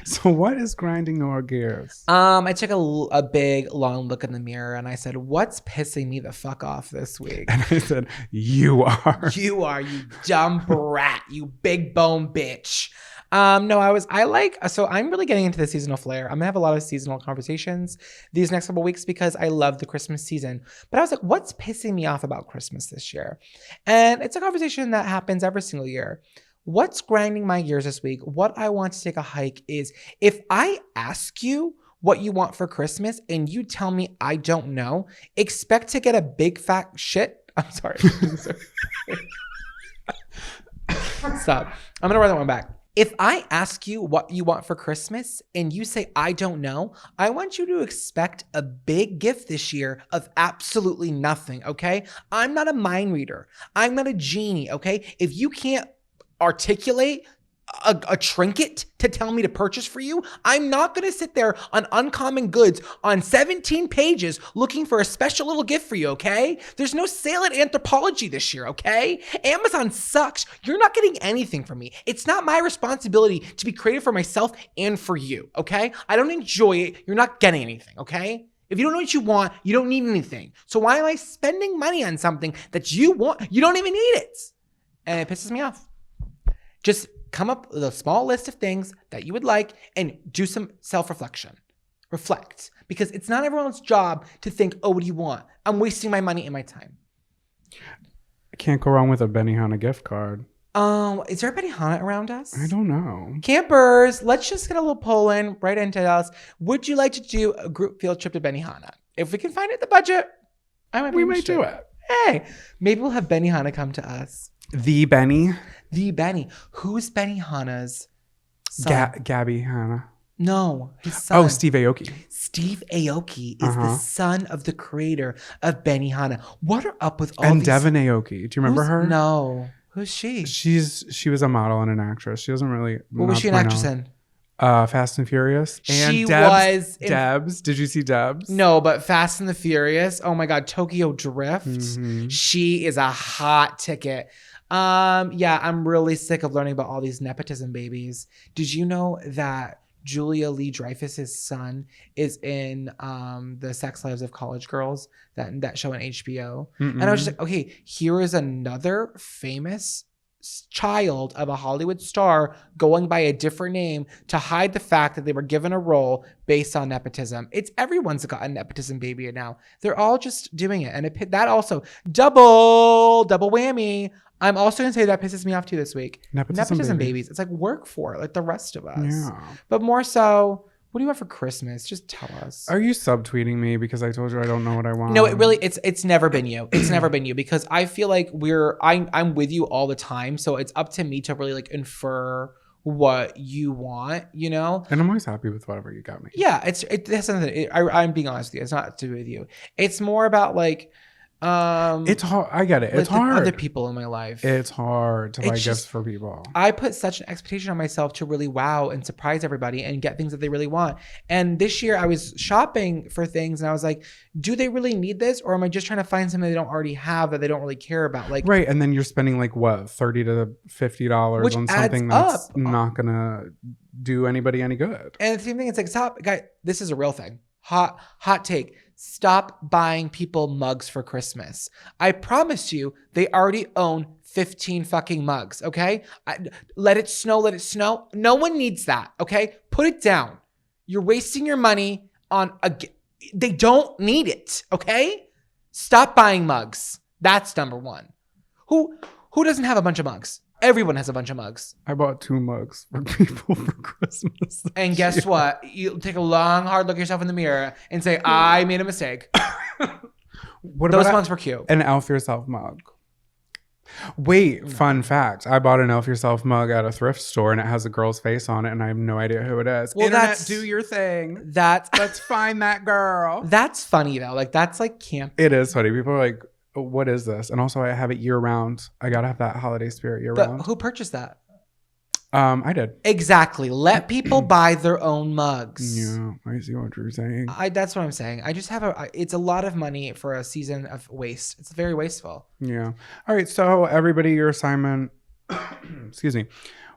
[SPEAKER 1] So what is grinding your gears?
[SPEAKER 2] I took a big long look in the mirror and I said, what's pissing me the fuck off this week?
[SPEAKER 1] And I said, you are.
[SPEAKER 2] You are, you dumb brat, you big bone bitch. So I'm really getting into the seasonal flair. I'm gonna have a lot of seasonal conversations these next couple weeks because I love the Christmas season. But I was like, what's pissing me off about Christmas this year? And it's a conversation that happens every single year. What's grinding my gears this week? What I want to take a hike is if I ask you what you want for Christmas and you tell me I don't know, expect to get a big fat shit. I'm sorry. Stop. I'm gonna run that one back. If I ask you what you want for Christmas and you say, I don't know, I want you to expect a big gift this year of absolutely nothing, okay? I'm not a mind reader. I'm not a genie, okay? If you can't articulate a trinket to tell me to purchase for you, I'm not going to sit there on Uncommon Goods on 17 pages looking for a special little gift for you, okay? There's no sale at Anthropology this year, okay? Amazon sucks. You're not getting anything from me. It's not my responsibility to be creative for myself and for you, okay? I don't enjoy it. You're not getting anything, okay? If you don't know what you want, you don't need anything. So why am I spending money on something that you want? You don't even need it. And it pisses me off. Just come up with a small list of things that you would like and do some self-reflection. Reflect. Because it's not everyone's job to think, oh, what do you want? I'm wasting my money and my time.
[SPEAKER 1] I can't go wrong with a Benihana gift card.
[SPEAKER 2] Is there a Benihana around us?
[SPEAKER 1] I don't know.
[SPEAKER 2] Campers, let's just get a little poll in right into us. Would you like to do a group field trip to Benihana? If we can find it in the budget,
[SPEAKER 1] we might do it.
[SPEAKER 2] Hey, maybe we'll have Benihana come to us.
[SPEAKER 1] The Benny.
[SPEAKER 2] Who's Benihana's son?
[SPEAKER 1] Gabby Hanna.
[SPEAKER 2] No, his son.
[SPEAKER 1] Oh, Steve Aoki.
[SPEAKER 2] Steve Aoki is the son of the creator of Benihana. What are up with all
[SPEAKER 1] and
[SPEAKER 2] these?
[SPEAKER 1] Devin Aoki. Do you remember her?
[SPEAKER 2] No. Who's she?
[SPEAKER 1] She was a model and an actress. She doesn't really.
[SPEAKER 2] What was she an actress in?
[SPEAKER 1] Fast and Furious. And
[SPEAKER 2] she was
[SPEAKER 1] Debs. Did you see Debs?
[SPEAKER 2] No, but Fast and the Furious. Oh my God, Tokyo Drift. Mm-hmm. She is a hot ticket. Yeah, I'm really sick of learning about all these nepotism babies. Did you know that Julia Lee-Dreyfus's son is in the Sex Lives of College Girls, that show on HBO? Mm-mm. And I was just like, okay, here is another famous child of a Hollywood star going by a different name to hide the fact that they were given a role based on nepotism. Everyone's got a nepotism baby now. They're all just doing it. And that also double whammy. I'm also going to say that pisses me off too this week. Nepotism babies. It's like work for it, like the rest of us. Yeah. But more so, what do you want for Christmas? Just tell us.
[SPEAKER 1] Are you subtweeting me because I told you I don't know what I want?
[SPEAKER 2] No, it's never been you. It's never been you because I feel like I'm with you all the time. So it's up to me to really like infer what you want, you know?
[SPEAKER 1] And I'm always happy with whatever you got me.
[SPEAKER 2] Yeah, it has something. I'm being honest with you. It's not to do with you. It's more about like,
[SPEAKER 1] It's hard. I get it. It's
[SPEAKER 2] like
[SPEAKER 1] hard.
[SPEAKER 2] Other people in my life.
[SPEAKER 1] It's hard to buy
[SPEAKER 2] It's
[SPEAKER 1] gifts
[SPEAKER 2] just-
[SPEAKER 1] for people.
[SPEAKER 2] I put such an expectation on myself to really wow and surprise everybody and get things that they really want. And this year I was shopping for things and I was like, do they really need this? Or am I just trying to find something they don't already have that they don't really care about? Like,
[SPEAKER 1] Right. And then you're spending like what, $30 to $50
[SPEAKER 2] Which
[SPEAKER 1] on
[SPEAKER 2] adds
[SPEAKER 1] something that's
[SPEAKER 2] up.
[SPEAKER 1] not going to do anybody any good.
[SPEAKER 2] and the same thing, it's like, stop, guys, this is a real thing. Hot take. Stop buying people mugs for Christmas. I promise you, they already own 15 fucking mugs, okay? Let it snow, let it snow. No one needs that, okay? Put it down. You're wasting your money on they don't need it, okay? Stop buying mugs. That's number one. Who doesn't have a bunch of mugs? Everyone has a bunch of mugs.
[SPEAKER 1] I bought 2 mugs for people for Christmas.
[SPEAKER 2] And guess what? You take a long, hard look at yourself in the mirror and say, I made a mistake.
[SPEAKER 1] What
[SPEAKER 2] Those
[SPEAKER 1] about
[SPEAKER 2] mugs were cute.
[SPEAKER 1] an Elf Yourself mug? Wait, fun fact. I bought an Elf Yourself mug at a thrift store and it has a girl's face on it and I have no idea who it is.
[SPEAKER 2] Well,
[SPEAKER 1] Internet,
[SPEAKER 2] that's-
[SPEAKER 1] do your thing.
[SPEAKER 2] That's
[SPEAKER 1] Let's find that girl.
[SPEAKER 2] That's funny though. Like that's like camp.
[SPEAKER 1] It is funny. People are like, what is this? And also I have it year round. I gotta have that holiday spirit year
[SPEAKER 2] But
[SPEAKER 1] round.
[SPEAKER 2] who purchased that?
[SPEAKER 1] I did.
[SPEAKER 2] Exactly. Let people buy their own mugs.
[SPEAKER 1] Yeah, I see what you're saying.
[SPEAKER 2] That's what I'm saying. I just have it's a lot of money for a season of waste. It's very wasteful.
[SPEAKER 1] Yeah. All right. So everybody, your assignment, excuse me,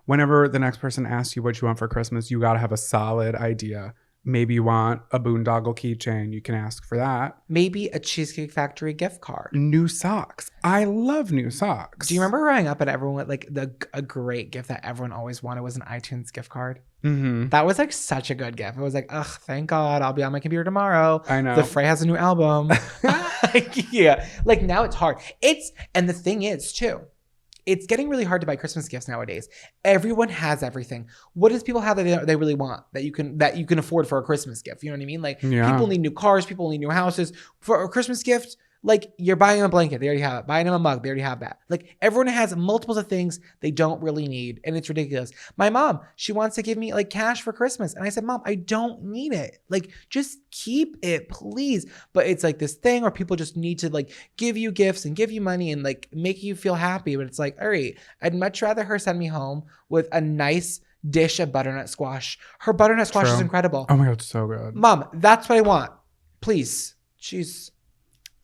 [SPEAKER 1] whenever the next person asks you what you want for Christmas, you got to have a solid idea. Maybe you want a boondoggle keychain. You can ask for that.
[SPEAKER 2] Maybe a Cheesecake Factory gift card.
[SPEAKER 1] New socks. I love new socks.
[SPEAKER 2] Do you remember growing up and everyone like a great gift that everyone always wanted was an iTunes gift card?
[SPEAKER 1] Mm-hmm.
[SPEAKER 2] That was like such a good gift. It was like, ugh, thank God, I'll be on my computer tomorrow.
[SPEAKER 1] I know.
[SPEAKER 2] The Frey has a new album. Yeah. Like now it's hard. And the thing is too, it's getting really hard to buy Christmas gifts nowadays. Everyone has everything. What does people have that they really want that you can afford for a Christmas gift? You know what I mean? Like people need new cars, people need new houses. For a Christmas gift, like you're buying them a blanket, they already have it. Buying them a mug, they already have that. Like everyone has multiples of things they don't really need, and it's ridiculous. My mom, she wants to give me like cash for Christmas, and I said, Mom, I don't need it. Like just keep it, please. But it's like this thing where people just need to like give you gifts and give you money and like make you feel happy. But it's like, all right, I'd much rather her send me home with a nice dish of butternut squash. Her butternut squash is incredible.
[SPEAKER 1] Oh my God, so good.
[SPEAKER 2] Mom, that's what I want. Please. She's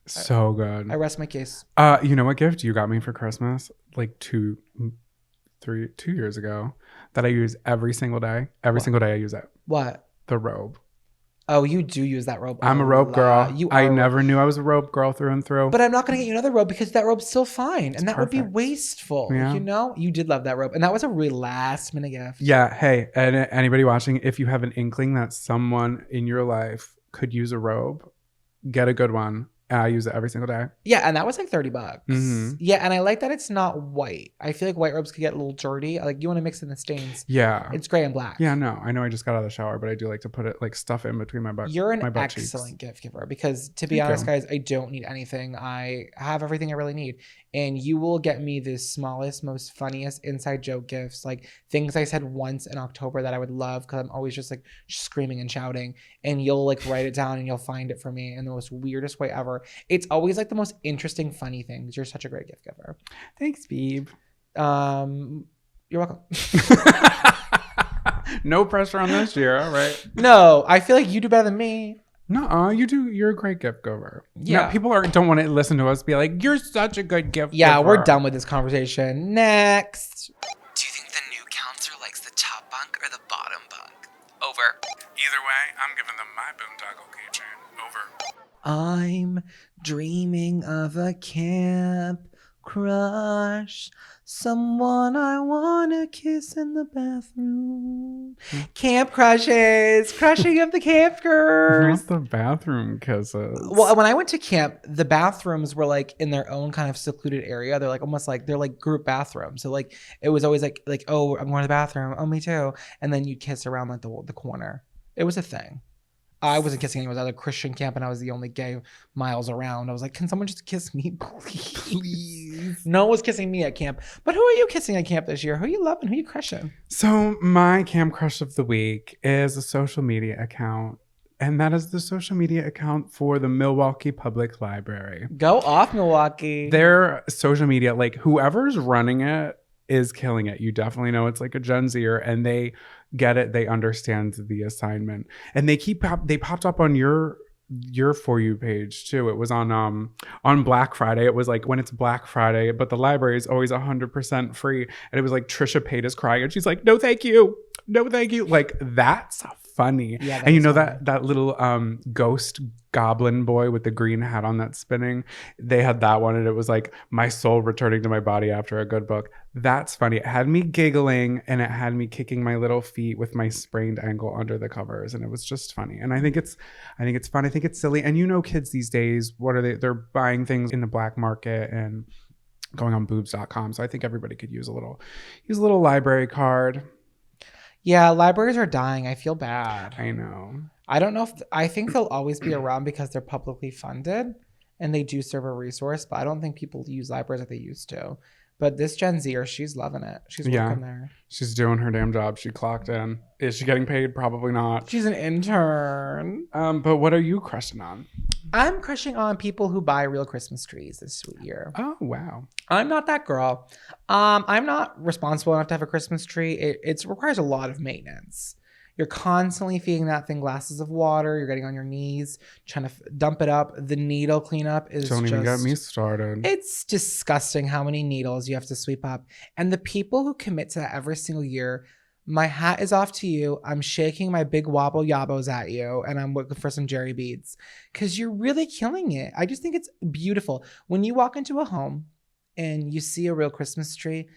[SPEAKER 1] so good.
[SPEAKER 2] I rest my case.
[SPEAKER 1] You know what gift you got me for Christmas? Like 2 years ago that I use every single day. Every single day I use it.
[SPEAKER 2] What?
[SPEAKER 1] The robe.
[SPEAKER 2] Oh, you do use that robe.
[SPEAKER 1] I'm a robe girl. I
[SPEAKER 2] are-
[SPEAKER 1] never knew I was a robe girl through and through.
[SPEAKER 2] But I'm not going to get you another robe because that robe's still fine. And that would be
[SPEAKER 1] perfect.
[SPEAKER 2] wasteful.
[SPEAKER 1] Yeah.
[SPEAKER 2] You know? You did love that robe. And that was a really last minute gift.
[SPEAKER 1] Yeah. Hey, and anybody watching, if you have an inkling that someone in your life could use a robe, get a good one. I use it every single day.
[SPEAKER 2] Yeah, and that was like $30.
[SPEAKER 1] Mhm.
[SPEAKER 2] Yeah, and I like that it's not white. I feel like white robes could get a little dirty. Like you want to mix in the stains.
[SPEAKER 1] Yeah.
[SPEAKER 2] It's gray and black.
[SPEAKER 1] Yeah, no. I know I just got out of the shower, but I do like to put it like stuff in between my butt.
[SPEAKER 2] You're an
[SPEAKER 1] my butt
[SPEAKER 2] excellent
[SPEAKER 1] cheeks.
[SPEAKER 2] gift giver because to be
[SPEAKER 1] Thank
[SPEAKER 2] honest,
[SPEAKER 1] you.
[SPEAKER 2] guys, I don't need anything. I have everything I really need. And you will get me the smallest, most funniest inside joke gifts, like things I said once in October that I would love because I'm always just like screaming and shouting. And you'll like write it down and you'll find it for me in the most weirdest way ever. It's always like the most interesting, funny things. You're such a great gift giver.
[SPEAKER 1] Thanks, Beeb.
[SPEAKER 2] You're welcome.
[SPEAKER 1] No pressure on this year, all right?
[SPEAKER 2] No, I feel like you do better than me.
[SPEAKER 1] No, you do. You're a great gift giver.
[SPEAKER 2] Yeah.
[SPEAKER 1] No, people don't want to listen to us be like, "You're such a good gift."
[SPEAKER 2] Yeah,
[SPEAKER 1] giver.
[SPEAKER 2] we're done with this conversation. Next.
[SPEAKER 3] Do you think the new counselor likes the top bunk or the bottom bunk? Over.
[SPEAKER 1] Either way, I'm giving them my boondoggle keychain. Over.
[SPEAKER 2] I'm dreaming of a camp crush, someone I wanna kiss in the bathroom. Camp crushes, crushing of the camp girls.
[SPEAKER 1] Not the bathroom kisses.
[SPEAKER 2] Well, when I went to camp, the bathrooms were like in their own kind of secluded area. They're like almost like they're like group bathrooms. So like it was always like oh, I'm going to the bathroom. Oh, me too. And then you'd kiss around like the corner. It was a thing. I wasn't kissing anyone. I was at a Christian camp and I was the only gay miles around. I was like, can someone just kiss me, please? Please. No one was kissing me at camp. But who are you kissing at camp this year? Who are you loving? Who are you crushing?
[SPEAKER 1] So my camp crush of the week is a social media account And that is the social media account for the Milwaukee Public Library.
[SPEAKER 2] Go off, Milwaukee.
[SPEAKER 1] Their social media, like whoever's running it is killing it. You definitely know it's like a Gen Zer, and they get it. They understand the assignment, and they popped up on your For You page too. It was on Black Friday. It was like when it's Black Friday, but the library is always 100% free. And it was like Trisha Paytas crying, and she's like, "No, thank you, no, thank you." Like that's funny.
[SPEAKER 2] Yeah,
[SPEAKER 1] and you know
[SPEAKER 2] funny.
[SPEAKER 1] that little ghost goblin boy with the green hat on that's spinning. They had that one, and it was like my soul returning to my body after a good book. That's funny. It had me giggling, and it had me kicking my little feet with my sprained ankle under the covers, and it was just funny. And I think it's fun. I think it's silly. And you know, kids these days, what are they? They're buying things in the black market and going on boobs.com. So I think everybody could use a little library card.
[SPEAKER 2] Yeah, libraries are dying. I feel bad.
[SPEAKER 1] I know.
[SPEAKER 2] I don't know I think they'll always be around because they're publicly funded and they do serve a resource, but I don't think people use libraries like they used to. But this Gen Zer, she's loving it. She's working there.
[SPEAKER 1] She's doing her damn job. She clocked in. Is she getting paid? Probably not.
[SPEAKER 2] She's an intern.
[SPEAKER 1] But what are you crushing on?
[SPEAKER 2] I'm crushing on people who buy real Christmas trees this year.
[SPEAKER 1] Oh, wow.
[SPEAKER 2] I'm not that girl. I'm not responsible enough to have a Christmas tree. It requires a lot of maintenance. You're constantly feeding that thing glasses of water. You're getting on your knees, trying to dump it up. The needle cleanup is
[SPEAKER 1] Don't even get me started.
[SPEAKER 2] It's disgusting how many needles you have to sweep up. And the people who commit to that every single year, my hat is off to you. I'm shaking my big wobble yabbos at you, and I'm looking for some Jerry beads because you're really killing it. I just think it's beautiful. When you walk into a home and you see a real Christmas tree,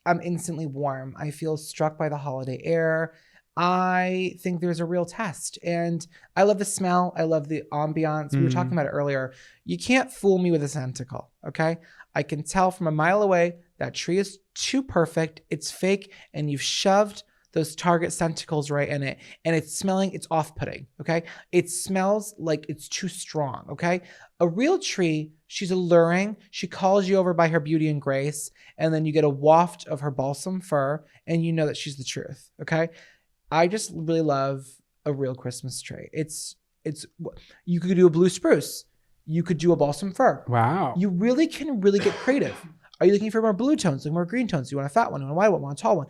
[SPEAKER 2] I'm instantly warm. I feel struck by the holiday air. I think there's a real test, and I love the smell. I love the ambiance. We were talking about it earlier. You can't fool me with a tentacle, okay? I can tell from a mile away that tree is too perfect. It's fake, and you've shoved those Target tentacles right in it, and it's off-putting, okay? It smells like it's too strong, okay? A real tree, she's alluring. She calls you over by her beauty and grace, and then you get a waft of her balsam fir, and you know that she's the truth, okay? I just really love a real Christmas tree. You could do a blue spruce. You could do a balsam fir.
[SPEAKER 1] Wow.
[SPEAKER 2] You really can get creative. Are you looking for more blue tones, more green tones? Do you want a fat one? Do you want a wide one? Want a tall one?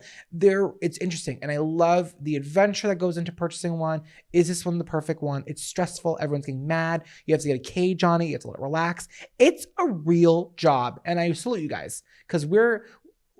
[SPEAKER 2] It's interesting. And I love the adventure that goes into purchasing one. Is this one the perfect one? It's stressful. Everyone's getting mad. You have to get a cage on it. You have to let it relax. It's a real job. And I salute you guys because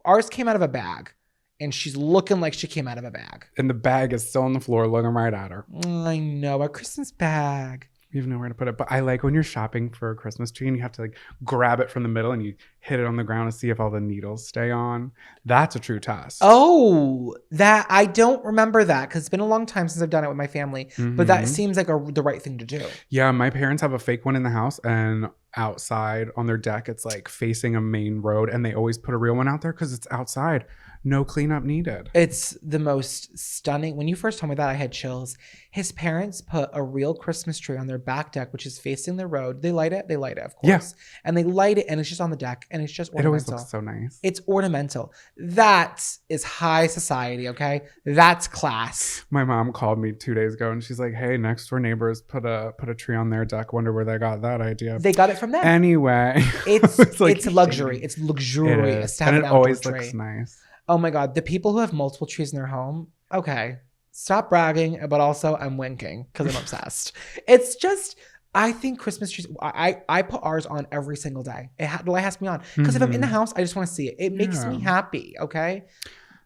[SPEAKER 2] ours came out of a bag. And she's looking like she came out of a bag.
[SPEAKER 1] And the bag is still on the floor looking right at her.
[SPEAKER 2] I know, a Christmas bag.
[SPEAKER 1] You have nowhere to put it. But I like when you're shopping for a Christmas tree and you have to like grab it from the middle and you hit it on the ground to see if all the needles stay on. That's a true test.
[SPEAKER 2] Oh, that I don't remember that because it's been a long time since I've done it with my family. But that seems like the right thing to do.
[SPEAKER 1] Yeah, my parents have a fake one in the house, and outside on their deck, it's like facing a main road, and they always put a real one out there because it's outside. No cleanup needed.
[SPEAKER 2] It's the most stunning. When you first told me that, I had chills. His parents put a real Christmas tree on their back deck, which is facing the road. They light it, of course.
[SPEAKER 1] Yeah.
[SPEAKER 2] And they light it, and it's just on the deck, and it's just ornamental.
[SPEAKER 1] It always looks so nice.
[SPEAKER 2] It's ornamental. That is high society, okay? That's class.
[SPEAKER 1] My mom called me 2 days ago, and she's like, "Hey, next door neighbors put a tree on their deck. Wonder where they got that idea."
[SPEAKER 2] They got it from them.
[SPEAKER 1] Anyway,
[SPEAKER 2] It's
[SPEAKER 1] like,
[SPEAKER 2] it's luxury. It's luxurious to have
[SPEAKER 1] and
[SPEAKER 2] an
[SPEAKER 1] it
[SPEAKER 2] outdoor
[SPEAKER 1] always
[SPEAKER 2] tree.
[SPEAKER 1] looks nice.
[SPEAKER 2] Oh my God. The people who have multiple trees in their home, okay, stop bragging, but also I'm winking because I'm obsessed. It's just, I think Christmas trees, I put ours on every single day. The light has me on. Because if I'm in the house, I just want to see it. It makes me happy, okay?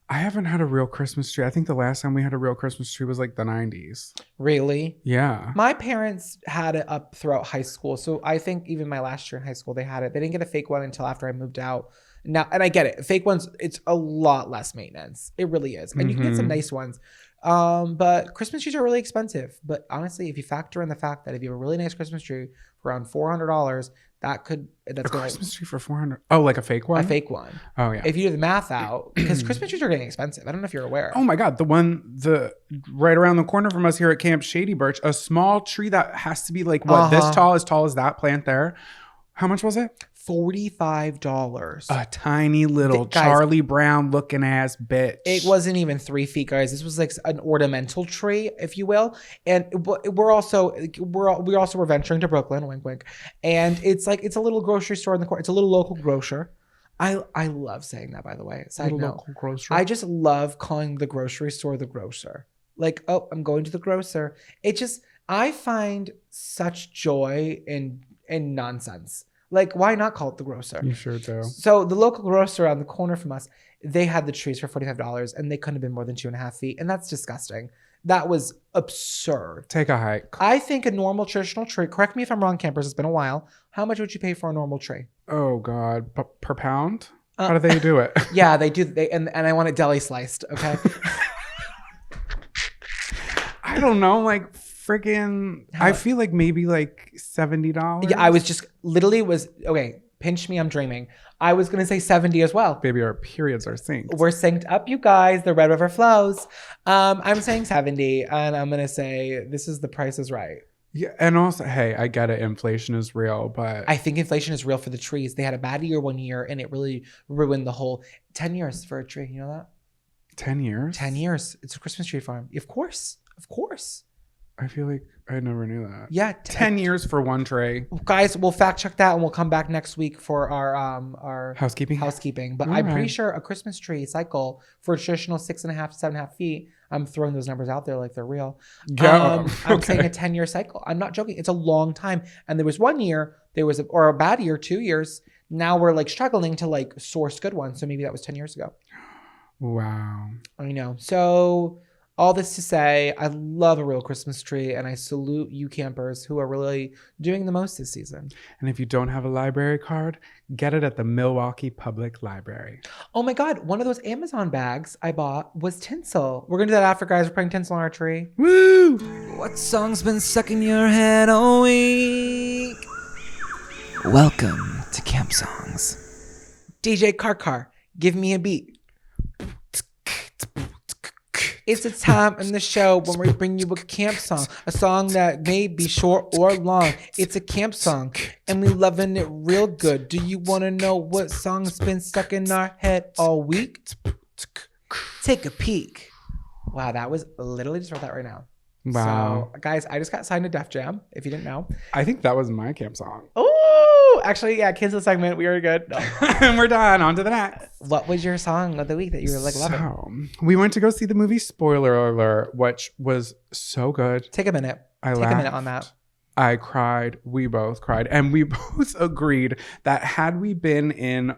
[SPEAKER 1] I haven't had a real Christmas tree. I think the last time we had a real Christmas tree was like the 90s.
[SPEAKER 2] Really?
[SPEAKER 1] Yeah.
[SPEAKER 2] My parents had it up throughout high school. So I think even my last year in high school, they had it. They didn't get a fake one until after I moved out. Now, and I get it. Fake ones, it's a lot less maintenance. It really is. And you can get some nice ones. But Christmas trees are really expensive. But honestly, if you factor in the fact that if you have a really nice Christmas tree for around $400, that's
[SPEAKER 1] a Christmas tree for $400. Oh, like a fake one?
[SPEAKER 2] A fake one.
[SPEAKER 1] Oh, yeah.
[SPEAKER 2] If you do the math out, because Christmas trees are getting expensive. I don't know if you're aware.
[SPEAKER 1] Oh my God. The right around the corner from us here at Camp Shady Birch, a small tree that has to be like, what, this tall as that plant there. How much was it?
[SPEAKER 2] $45.
[SPEAKER 1] A tiny little
[SPEAKER 2] Guys,
[SPEAKER 1] Charlie Brown looking ass bitch.
[SPEAKER 2] It wasn't even 3 feet, guys. This was like an ornamental tree, if you will. And we also were venturing to Brooklyn, wink, wink. And it's a little grocery store in the corner. It's a little local grocer. I love saying that, by the way. Side note,
[SPEAKER 1] local grocer.
[SPEAKER 2] I just love calling the grocery store the grocer. Like, oh, I'm going to the grocer. I find such joy in nonsense. Like, why not call it the grocer?
[SPEAKER 1] You sure do.
[SPEAKER 2] So the local grocer around the corner from us, they had the trees for $45 and they couldn't have been more than 2.5 feet. And that's disgusting. That was absurd.
[SPEAKER 1] Take a hike.
[SPEAKER 2] I think a normal traditional tree, correct me if I'm wrong, campers, it's been a while. How much would you pay for a normal tree?
[SPEAKER 1] Oh God, per pound? How do they do it?
[SPEAKER 2] Yeah, they do. And I want it deli sliced, okay?
[SPEAKER 1] I don't know, like freaking, I feel like maybe like $70.
[SPEAKER 2] Yeah, I was just literally okay, pinch me, I'm dreaming. I was going to say 70 as well.
[SPEAKER 1] Baby, our periods are synced.
[SPEAKER 2] We're synced up, you guys. The Red River flows. I'm saying 70, and I'm going to say this is the price is right.
[SPEAKER 1] Yeah, and also, hey, I get it. Inflation is real, but
[SPEAKER 2] I think inflation is real for the trees. They had a bad year one year, and it really ruined the whole 10 years for a tree. You know that?
[SPEAKER 1] 10 years?
[SPEAKER 2] 10 years. It's a Christmas tree farm. Of course.
[SPEAKER 1] I feel like I never knew that.
[SPEAKER 2] Yeah.
[SPEAKER 1] 10 years for one tray.
[SPEAKER 2] Guys, we'll fact check that, and we'll come back next week for our
[SPEAKER 1] housekeeping.
[SPEAKER 2] But
[SPEAKER 1] All
[SPEAKER 2] I'm pretty
[SPEAKER 1] right.
[SPEAKER 2] sure a Christmas tree cycle for a traditional 6.5 to 7.5 feet. I'm throwing those numbers out there like they're real.
[SPEAKER 1] Yeah.
[SPEAKER 2] I'm saying a 10-year cycle. I'm not joking. It's a long time. And there was 1 year, or a bad year, 2 years. Now we're like struggling to like source good ones. So maybe that was 10 years ago.
[SPEAKER 1] Wow.
[SPEAKER 2] I know. So all this to say, I love a real Christmas tree, and I salute you campers who are really doing the most this season.
[SPEAKER 1] And if you don't have a library card, get it at the Milwaukee Public Library.
[SPEAKER 2] Oh my God, one of those Amazon bags I bought was tinsel. We're going to do that after, guys. We're putting tinsel on our tree.
[SPEAKER 1] Woo!
[SPEAKER 3] What song's been stuck in your head all week? Welcome to Camp Songs.
[SPEAKER 2] DJ Car, give me a beat. It's a time in the show when we bring you a camp song, a song that may be short or long. It's a camp song, and we loving it real good. Do you want to know what song's been stuck in our head all week? Take a peek. Wow, that was literally just wrote that right now.
[SPEAKER 1] Wow.
[SPEAKER 2] So, guys, I just got signed to Def Jam, if you didn't know.
[SPEAKER 1] I think that was my camp song.
[SPEAKER 2] Oh, actually, yeah, cancel the segment. We are good. No.
[SPEAKER 1] And we're done. On to the next.
[SPEAKER 2] What was your song of the week that you were like loving?
[SPEAKER 1] So, we went to go see the movie Spoiler Alert, which was so good.
[SPEAKER 2] Take a minute.
[SPEAKER 1] I
[SPEAKER 2] Take
[SPEAKER 1] laughed.
[SPEAKER 2] a minute on that.
[SPEAKER 1] I cried. We both cried. And we both agreed that had we been in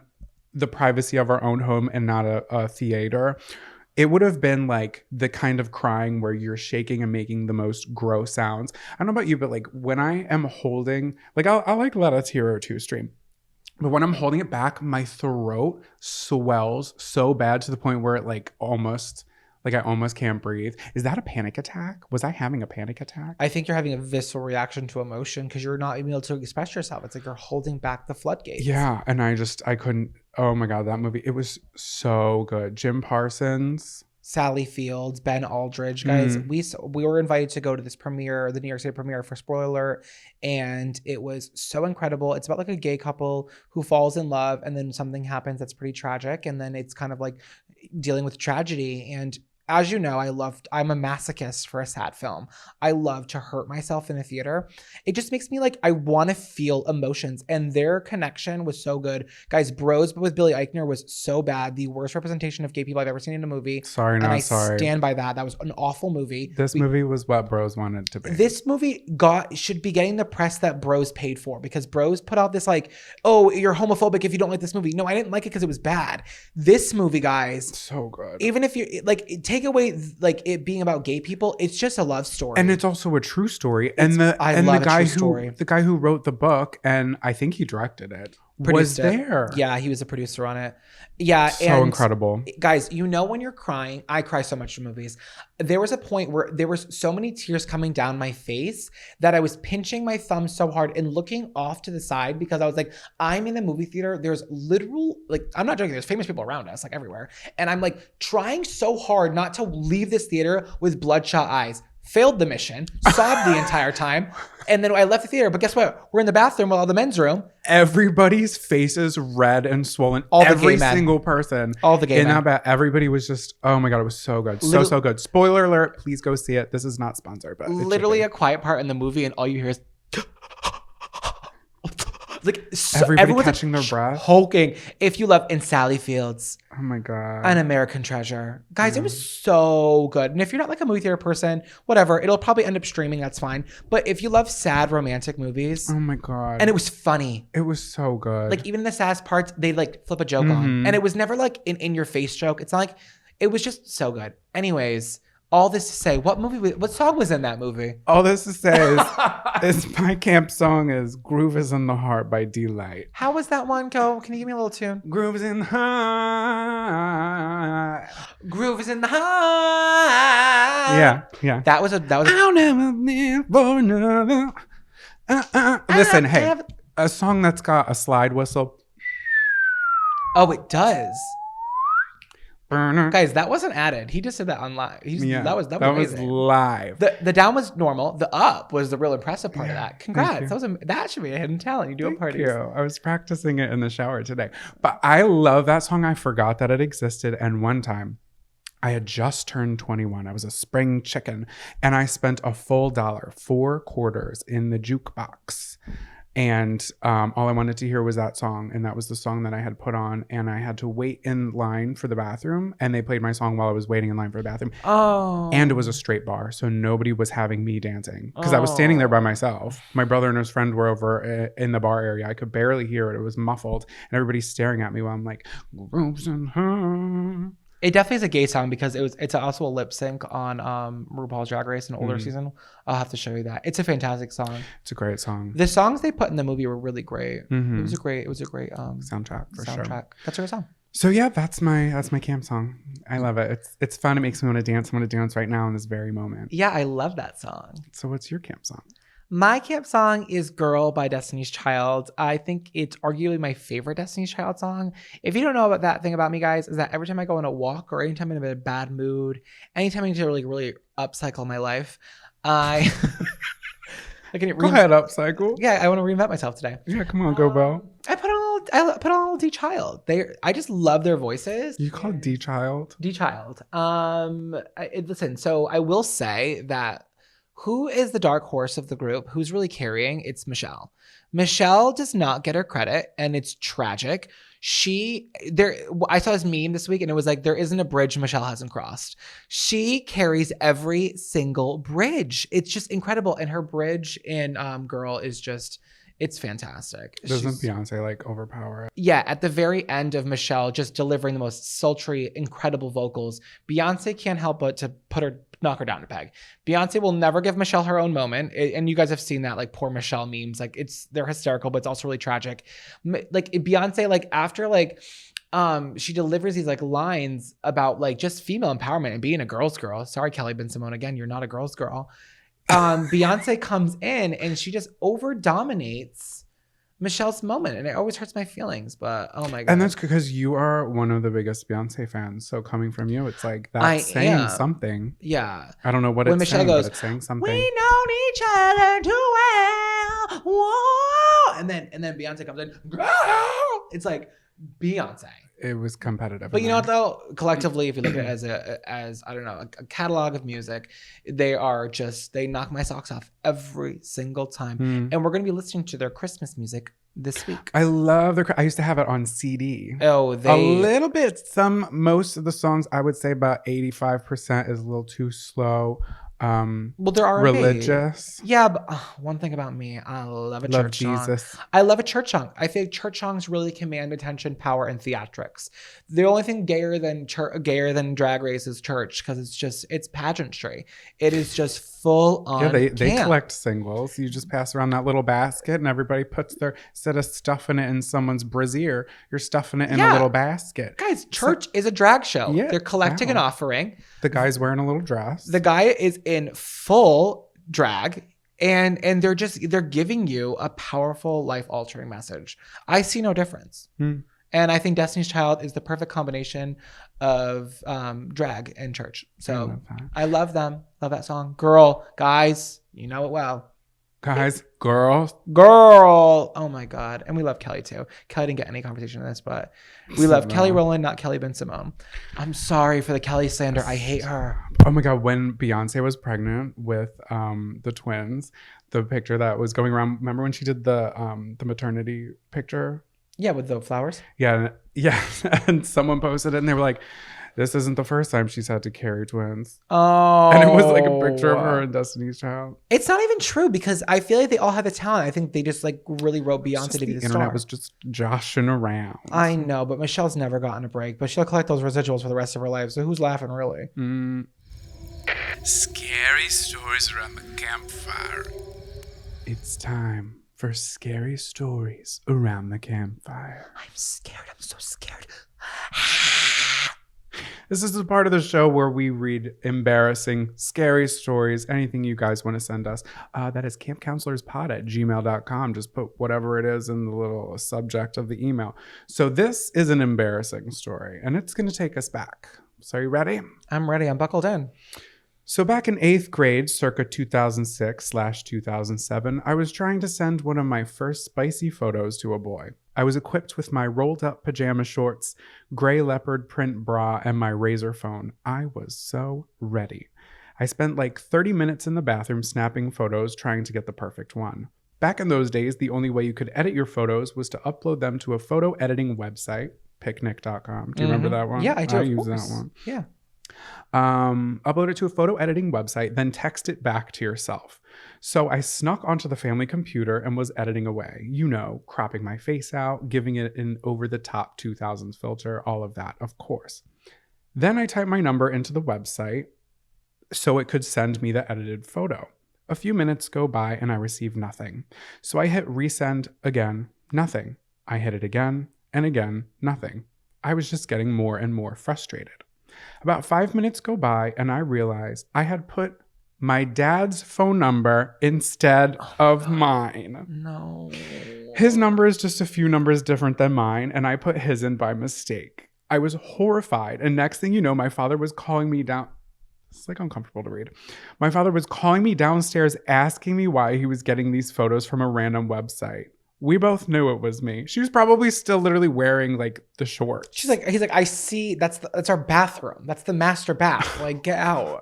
[SPEAKER 1] the privacy of our own home and not a theater, it would have been like the kind of crying where you're shaking and making the most gross sounds. I don't know about you, but like when I am holding, like I'll like let a tear or two stream. But when I'm holding it back, my throat swells so bad to the point where it I almost can't breathe. Is that a panic attack? Was I having a panic attack?
[SPEAKER 2] I think you're having a visceral reaction to emotion because you're not even able to express yourself. It's like you're holding back the floodgates.
[SPEAKER 1] Yeah. And I couldn't. Oh my God, that movie. It was so good. Jim Parsons.
[SPEAKER 2] Sally Fields, Ben Aldridge, guys. We were invited to go to this premiere, the New York City premiere for Spoiler Alert, and it was so incredible. It's about like a gay couple who falls in love, and then something happens that's pretty tragic, and then it's kind of like dealing with tragedy. And as you know, I'm a masochist for a sad film. I love to hurt myself in a theater. It just makes me like, I want to feel emotions, and their connection was so good. Guys, Bros with Billy Eichner was so bad. The worst representation of gay people I've ever seen in a movie.
[SPEAKER 1] Sorry,
[SPEAKER 2] and
[SPEAKER 1] not
[SPEAKER 2] I
[SPEAKER 1] sorry.
[SPEAKER 2] stand by that. That was an awful movie.
[SPEAKER 1] This movie was what Bros wanted to be.
[SPEAKER 2] This movie should be getting the press that Bros paid for, because Bros put out this like, oh, you're homophobic if you don't like this movie. No, I didn't like it because it was bad. This movie, guys,
[SPEAKER 1] so good.
[SPEAKER 2] even if you like take away like it being about gay people, it's just a love story.
[SPEAKER 1] And it's also a true story. The guy who wrote the book, and I think he directed it, was there.
[SPEAKER 2] Yeah, he was a producer on it. Yeah,
[SPEAKER 1] so incredible.
[SPEAKER 2] Guys, you know when you're crying, I cry so much in movies. There was a point where there was so many tears coming down my face that I was pinching my thumb so hard and looking off to the side, because I was like, I'm in the movie theater. There's literal, like, I'm not joking, there's famous people around us, like everywhere. And I'm like trying so hard not to leave this theater with bloodshot eyes. failed the mission, sobbed the entire time, and then I left the theater. But guess what? We're in the bathroom while the men's room.
[SPEAKER 1] Everybody's faces red and swollen.
[SPEAKER 2] All the
[SPEAKER 1] Every
[SPEAKER 2] gay men.
[SPEAKER 1] single person.
[SPEAKER 2] All the gay
[SPEAKER 1] in
[SPEAKER 2] men.
[SPEAKER 1] that everybody was just, oh my God, it was so good. So good. Spoiler alert, please go see it. This is not sponsored, but
[SPEAKER 2] Literally a quiet part in the movie, and all you hear is like
[SPEAKER 1] everybody catching their breath.
[SPEAKER 2] Hulking. If you love In Sally Fields,
[SPEAKER 1] Oh my God.
[SPEAKER 2] An American Treasure. Guys, it was so good. And if you're not like a movie theater person, whatever, it'll probably end up streaming. That's fine. But if you love sad romantic movies,
[SPEAKER 1] Oh my God.
[SPEAKER 2] and it was funny.
[SPEAKER 1] It was so good.
[SPEAKER 2] Like even the saddest parts, they like flip a joke on. And it was never like an in your face joke. It's not like, it was just so good. Anyways, all this to say, what song was in that movie?
[SPEAKER 1] All this to say is my camp song is Groove is in the Heart by D-Light.
[SPEAKER 2] How was that one go? Can you give me a little tune?
[SPEAKER 1] Groove is in the heart.
[SPEAKER 2] Groove is in the heart.
[SPEAKER 1] Yeah.
[SPEAKER 2] That was
[SPEAKER 1] I'll never live for another. Listen, hey, a song that's got a slide whistle.
[SPEAKER 2] Oh, it does.
[SPEAKER 1] Burner.
[SPEAKER 2] Guys, that wasn't added. He just said that on live. That was amazing.
[SPEAKER 1] live.
[SPEAKER 2] The down was normal. The up was the real impressive part of that. Congrats.
[SPEAKER 1] you.
[SPEAKER 2] That should be a hidden talent. You do at parties.
[SPEAKER 1] Thank you. I was practicing it in the shower today. But I love that song. I forgot that it existed. And one time, I had just turned 21. I was a spring chicken. And I spent a full $1, 4 quarters in the jukebox. And all I wanted to hear was that song. And that was the song that I had put on. And I had to wait in line for the bathroom. And they played my song while I was waiting in line for the bathroom.
[SPEAKER 2] Oh.
[SPEAKER 1] And it was a straight bar. So nobody was having me dancing. Because I was standing there by myself. My brother and his friend were over in the bar area. I could barely hear it. It was muffled. And everybody's staring at me while I'm like, Rose and her.
[SPEAKER 2] It definitely is a gay song because it's also a lip sync on RuPaul's Drag Race, an older season. I'll have to show you that. It's a fantastic song.
[SPEAKER 1] It's a great song.
[SPEAKER 2] The songs they put in the movie were really great. It was a great
[SPEAKER 1] Soundtrack for sure.
[SPEAKER 2] That's a great song.
[SPEAKER 1] So yeah, that's my camp song. I love it. It's fun. It makes me want to dance. I want to dance right now in this very moment.
[SPEAKER 2] Yeah, I love that song.
[SPEAKER 1] So what's your camp song?
[SPEAKER 2] My camp song is Girl by Destiny's Child. I think it's arguably my favorite Destiny's Child song. If you don't know about that thing about me, guys, is that every time I go on a walk or anytime I'm in a bad mood, anytime I need to really upcycle my life, I can
[SPEAKER 1] Go ahead, upcycle.
[SPEAKER 2] Yeah, I want to reinvent myself today.
[SPEAKER 1] Yeah, come on, go Belle.
[SPEAKER 2] I put on D Child. I just love their voices.
[SPEAKER 1] You call D Child?
[SPEAKER 2] D Child. Listen, so I will say that who is the dark horse of the group? Who's really carrying? It's Michelle. Michelle does not get her credit, and it's tragic. I saw this meme this week, and it was like, there isn't a bridge Michelle hasn't crossed. She carries every single bridge. It's just incredible. And her bridge in Girl is just, it's fantastic.
[SPEAKER 1] Doesn't Beyonce like overpower it?
[SPEAKER 2] Yeah, at the very end of Michelle just delivering the most sultry, incredible vocals, Beyonce can't help but to knock her down a peg. Beyonce will never give Michelle her own moment. And you guys have seen that, like, poor Michelle memes. Like, they're hysterical, but it's also really tragic. Like, Beyonce, like, after, like, she delivers these, like, lines about, like, just female empowerment and being a girl's girl. Sorry, Kelly Ben-Simone, again, you're not a girl's girl. Beyonce comes in and she just over dominates Michelle's moment, and it always hurts my feelings, but oh my god.
[SPEAKER 1] And that's because you are one of the biggest Beyonce fans, so coming from you, it's like that's saying something.
[SPEAKER 2] Yeah,
[SPEAKER 1] I don't know what
[SPEAKER 2] when
[SPEAKER 1] it's
[SPEAKER 2] Michelle
[SPEAKER 1] saying,
[SPEAKER 2] goes,
[SPEAKER 1] but it's saying something.
[SPEAKER 2] We know each other too well. Whoa. And then Beyonce comes in. It's like Beyonce.
[SPEAKER 1] It was competitive.
[SPEAKER 2] But you know what though? Collectively, if you look at it as I don't know, a catalog of music, they knock my socks off every single time. And we're gonna be listening to their Christmas music this week.
[SPEAKER 1] I love I used to have it on CD.
[SPEAKER 2] Oh,
[SPEAKER 1] a little bit. Most of the songs, I would say about 85% is a little too slow.
[SPEAKER 2] Well, there are
[SPEAKER 1] religious.
[SPEAKER 2] Yeah, but one thing about me, I love a church song. I love a church song. I think church songs really command attention, power, and theatrics. The only thing gayer than Drag Race is church, because it's pageantry. It is just full on.
[SPEAKER 1] Yeah, they collect singles. You just pass around that little basket, and everybody puts instead of stuffing it in someone's brassiere, you're stuffing it in a little basket.
[SPEAKER 2] Guys, church is a drag show.
[SPEAKER 1] Yeah,
[SPEAKER 2] they're collecting an offering.
[SPEAKER 1] The guy's wearing a little dress.
[SPEAKER 2] The guy is in full drag, and they're giving you a powerful, life-altering message. I see no difference. And I think Destiny's Child is the perfect combination drag in church.
[SPEAKER 1] I
[SPEAKER 2] So
[SPEAKER 1] love that.
[SPEAKER 2] I love them. Love that song. Girl, guys, you know it well.
[SPEAKER 1] Guys, girls.
[SPEAKER 2] Girl. Oh my God. And we love Kelly too. Kelly didn't get any conversation in this, but we love
[SPEAKER 1] No.
[SPEAKER 2] Kelly Rowland, not Kelly Ben Simone. I'm sorry for the Kelly slander. I hate her.
[SPEAKER 1] Oh my God, when Beyonce was pregnant with the twins, the picture that was going around, remember when she did the maternity picture?
[SPEAKER 2] Yeah, with the flowers.
[SPEAKER 1] Yeah, and someone posted it and they were like, this isn't the first time she's had to carry twins.
[SPEAKER 2] Oh.
[SPEAKER 1] And it was like a picture of her and Destiny's Child.
[SPEAKER 2] It's not even true because I feel like they all have the talent. I think they just like really wrote
[SPEAKER 1] It's
[SPEAKER 2] Beyonce
[SPEAKER 1] just
[SPEAKER 2] to be the
[SPEAKER 1] internet
[SPEAKER 2] star.
[SPEAKER 1] was just joshing around.
[SPEAKER 2] I know, but Michelle's never gotten a break. But she'll collect those residuals for the rest of her life. So who's laughing, really?
[SPEAKER 3] Scary stories around the campfire.
[SPEAKER 1] It's time for scary stories around the campfire.
[SPEAKER 2] I'm scared. I'm so scared.
[SPEAKER 1] This is the part of the show where we read embarrassing, scary stories, anything you guys want to send us. That is campcounselorspod@gmail.com. Just put whatever it is in the little subject of the email. So this is an embarrassing story, and it's going to take us back. So are you ready?
[SPEAKER 2] I'm ready. I'm buckled in.
[SPEAKER 1] So back in 8th grade, circa 2006/2007, I was trying to send one of my first spicy photos to a boy. I was equipped with my rolled up pajama shorts, gray leopard print bra, and my Razor phone. I was so ready. I spent like 30 minutes in the bathroom snapping photos trying to get the perfect one. Back in those days, the only way you could edit your photos was to upload them to a photo editing website, picnic.com. Do you remember that one?
[SPEAKER 2] Yeah, I do.
[SPEAKER 1] I
[SPEAKER 2] of
[SPEAKER 1] use
[SPEAKER 2] course.
[SPEAKER 1] that one.
[SPEAKER 2] Yeah.
[SPEAKER 1] Upload it to a photo editing website, then text it back to yourself. So I snuck onto the family computer and was editing away. You know, cropping my face out, giving it an over-the-top 2000s filter, all of that, of course. Then I typed my number into the website so it could send me the edited photo. A few minutes go by and I receive nothing. So I hit resend again, nothing. I hit it again and again, nothing. I was just getting more and more frustrated. About 5 minutes go by and I realize I had put my dad's phone number instead of mine.
[SPEAKER 2] No.
[SPEAKER 1] His number is just a few numbers different than mine, and I put his in by mistake. I was horrified, and next thing you know, my father was calling me down. It's like uncomfortable to read. My father was calling me downstairs asking me why he was getting these photos from a random website. We both knew it was me. She was probably still literally wearing like the shorts.
[SPEAKER 2] He's like, I see. That's our bathroom. That's the master bath. Like, get out.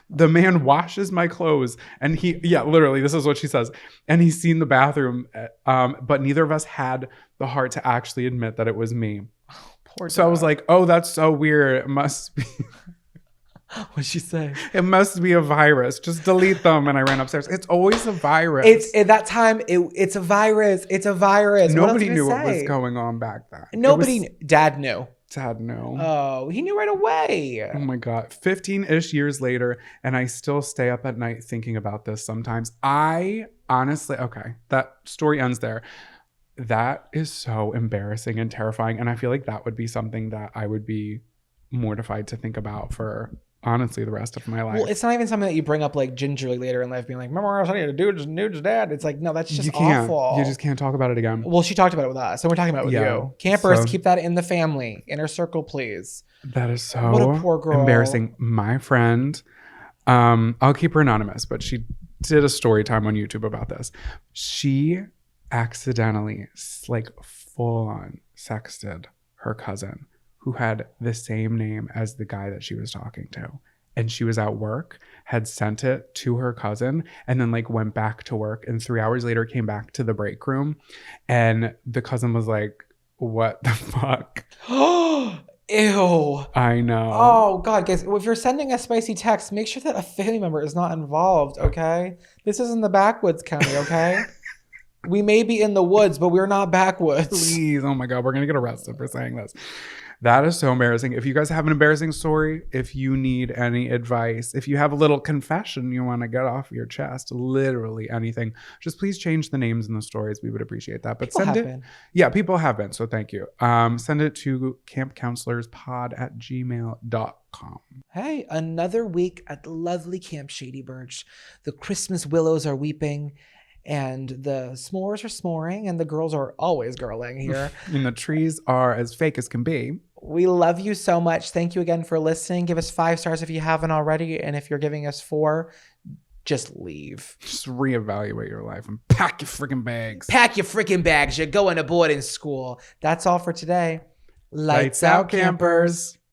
[SPEAKER 1] The man washes my clothes and literally, this is what she says. And he's seen the bathroom, but neither of us had the heart to actually admit that it was me.
[SPEAKER 2] Poor
[SPEAKER 1] So I was
[SPEAKER 2] dad.
[SPEAKER 1] like, oh, that's so weird. It must be.
[SPEAKER 2] What'd she say?
[SPEAKER 1] It must be a virus. Just delete them. And I ran upstairs. It's always a virus.
[SPEAKER 2] It's at that time. It's a virus. It's a virus.
[SPEAKER 1] Nobody
[SPEAKER 2] what else
[SPEAKER 1] knew
[SPEAKER 2] did it
[SPEAKER 1] what was
[SPEAKER 2] say?
[SPEAKER 1] going on back then.
[SPEAKER 2] Nobody. Dad knew.
[SPEAKER 1] Dad knew.
[SPEAKER 2] Oh, he knew right away.
[SPEAKER 1] Oh my God. 15-ish years later, and I still stay up at night thinking about this sometimes. I honestly, okay, that story ends there. That is so embarrassing and terrifying. And I feel like that would be something that I would be mortified to think about for honestly the rest of my life.
[SPEAKER 2] Well, it's not even something that you bring up like gingerly later in life, being like, remember I was telling you to dude's dad? It's like, no, that's just
[SPEAKER 1] you can't.
[SPEAKER 2] awful.
[SPEAKER 1] You just can't talk about it again.
[SPEAKER 2] Well, she talked about it with us, and we're talking about it with
[SPEAKER 1] Yeah.
[SPEAKER 2] you. Campers,
[SPEAKER 1] So-
[SPEAKER 2] keep that in the family, inner circle, please.
[SPEAKER 1] That is so
[SPEAKER 2] What a poor girl.
[SPEAKER 1] embarrassing. My friend, I'll keep her anonymous, but she did a story time on YouTube about this. She accidentally, like full on sexted her cousin who had the same name as the guy that she was talking to. And she was at work, had sent it to her cousin, and then like went back to work. And 3 hours later came back to the break room. And the cousin was like, what the fuck?
[SPEAKER 2] Ew.
[SPEAKER 1] I know.
[SPEAKER 2] Oh, God, guys, if you're sending a spicy text, make sure that a family member is not involved, okay? This isn't the backwoods county, okay? We may be in the woods, but we're not backwoods.
[SPEAKER 1] Please. Oh my God, we're going to get arrested for saying this. That is so embarrassing. If you guys have an embarrassing story, if you need any advice, if you have a little confession you want to get off your chest, literally anything, just please change the names in the stories. We would appreciate that. But
[SPEAKER 2] People
[SPEAKER 1] send
[SPEAKER 2] have
[SPEAKER 1] it.
[SPEAKER 2] been.
[SPEAKER 1] Yeah, people have been. So thank you. Send it to campcounselorspod@gmail.com.
[SPEAKER 2] Hey, another week at the lovely Camp Shady Birch. The Christmas willows are weeping, and the s'mores are s'moring, and the girls are always girling here.
[SPEAKER 1] And the trees are as fake as can be.
[SPEAKER 2] We love you so much. Thank you again for listening. Give us 5 stars if you haven't already. And if you're giving us 4, just leave.
[SPEAKER 1] Just reevaluate your life and pack your freaking bags.
[SPEAKER 2] Pack your freaking bags. You're going to boarding school. That's all for today.
[SPEAKER 1] Lights out, campers.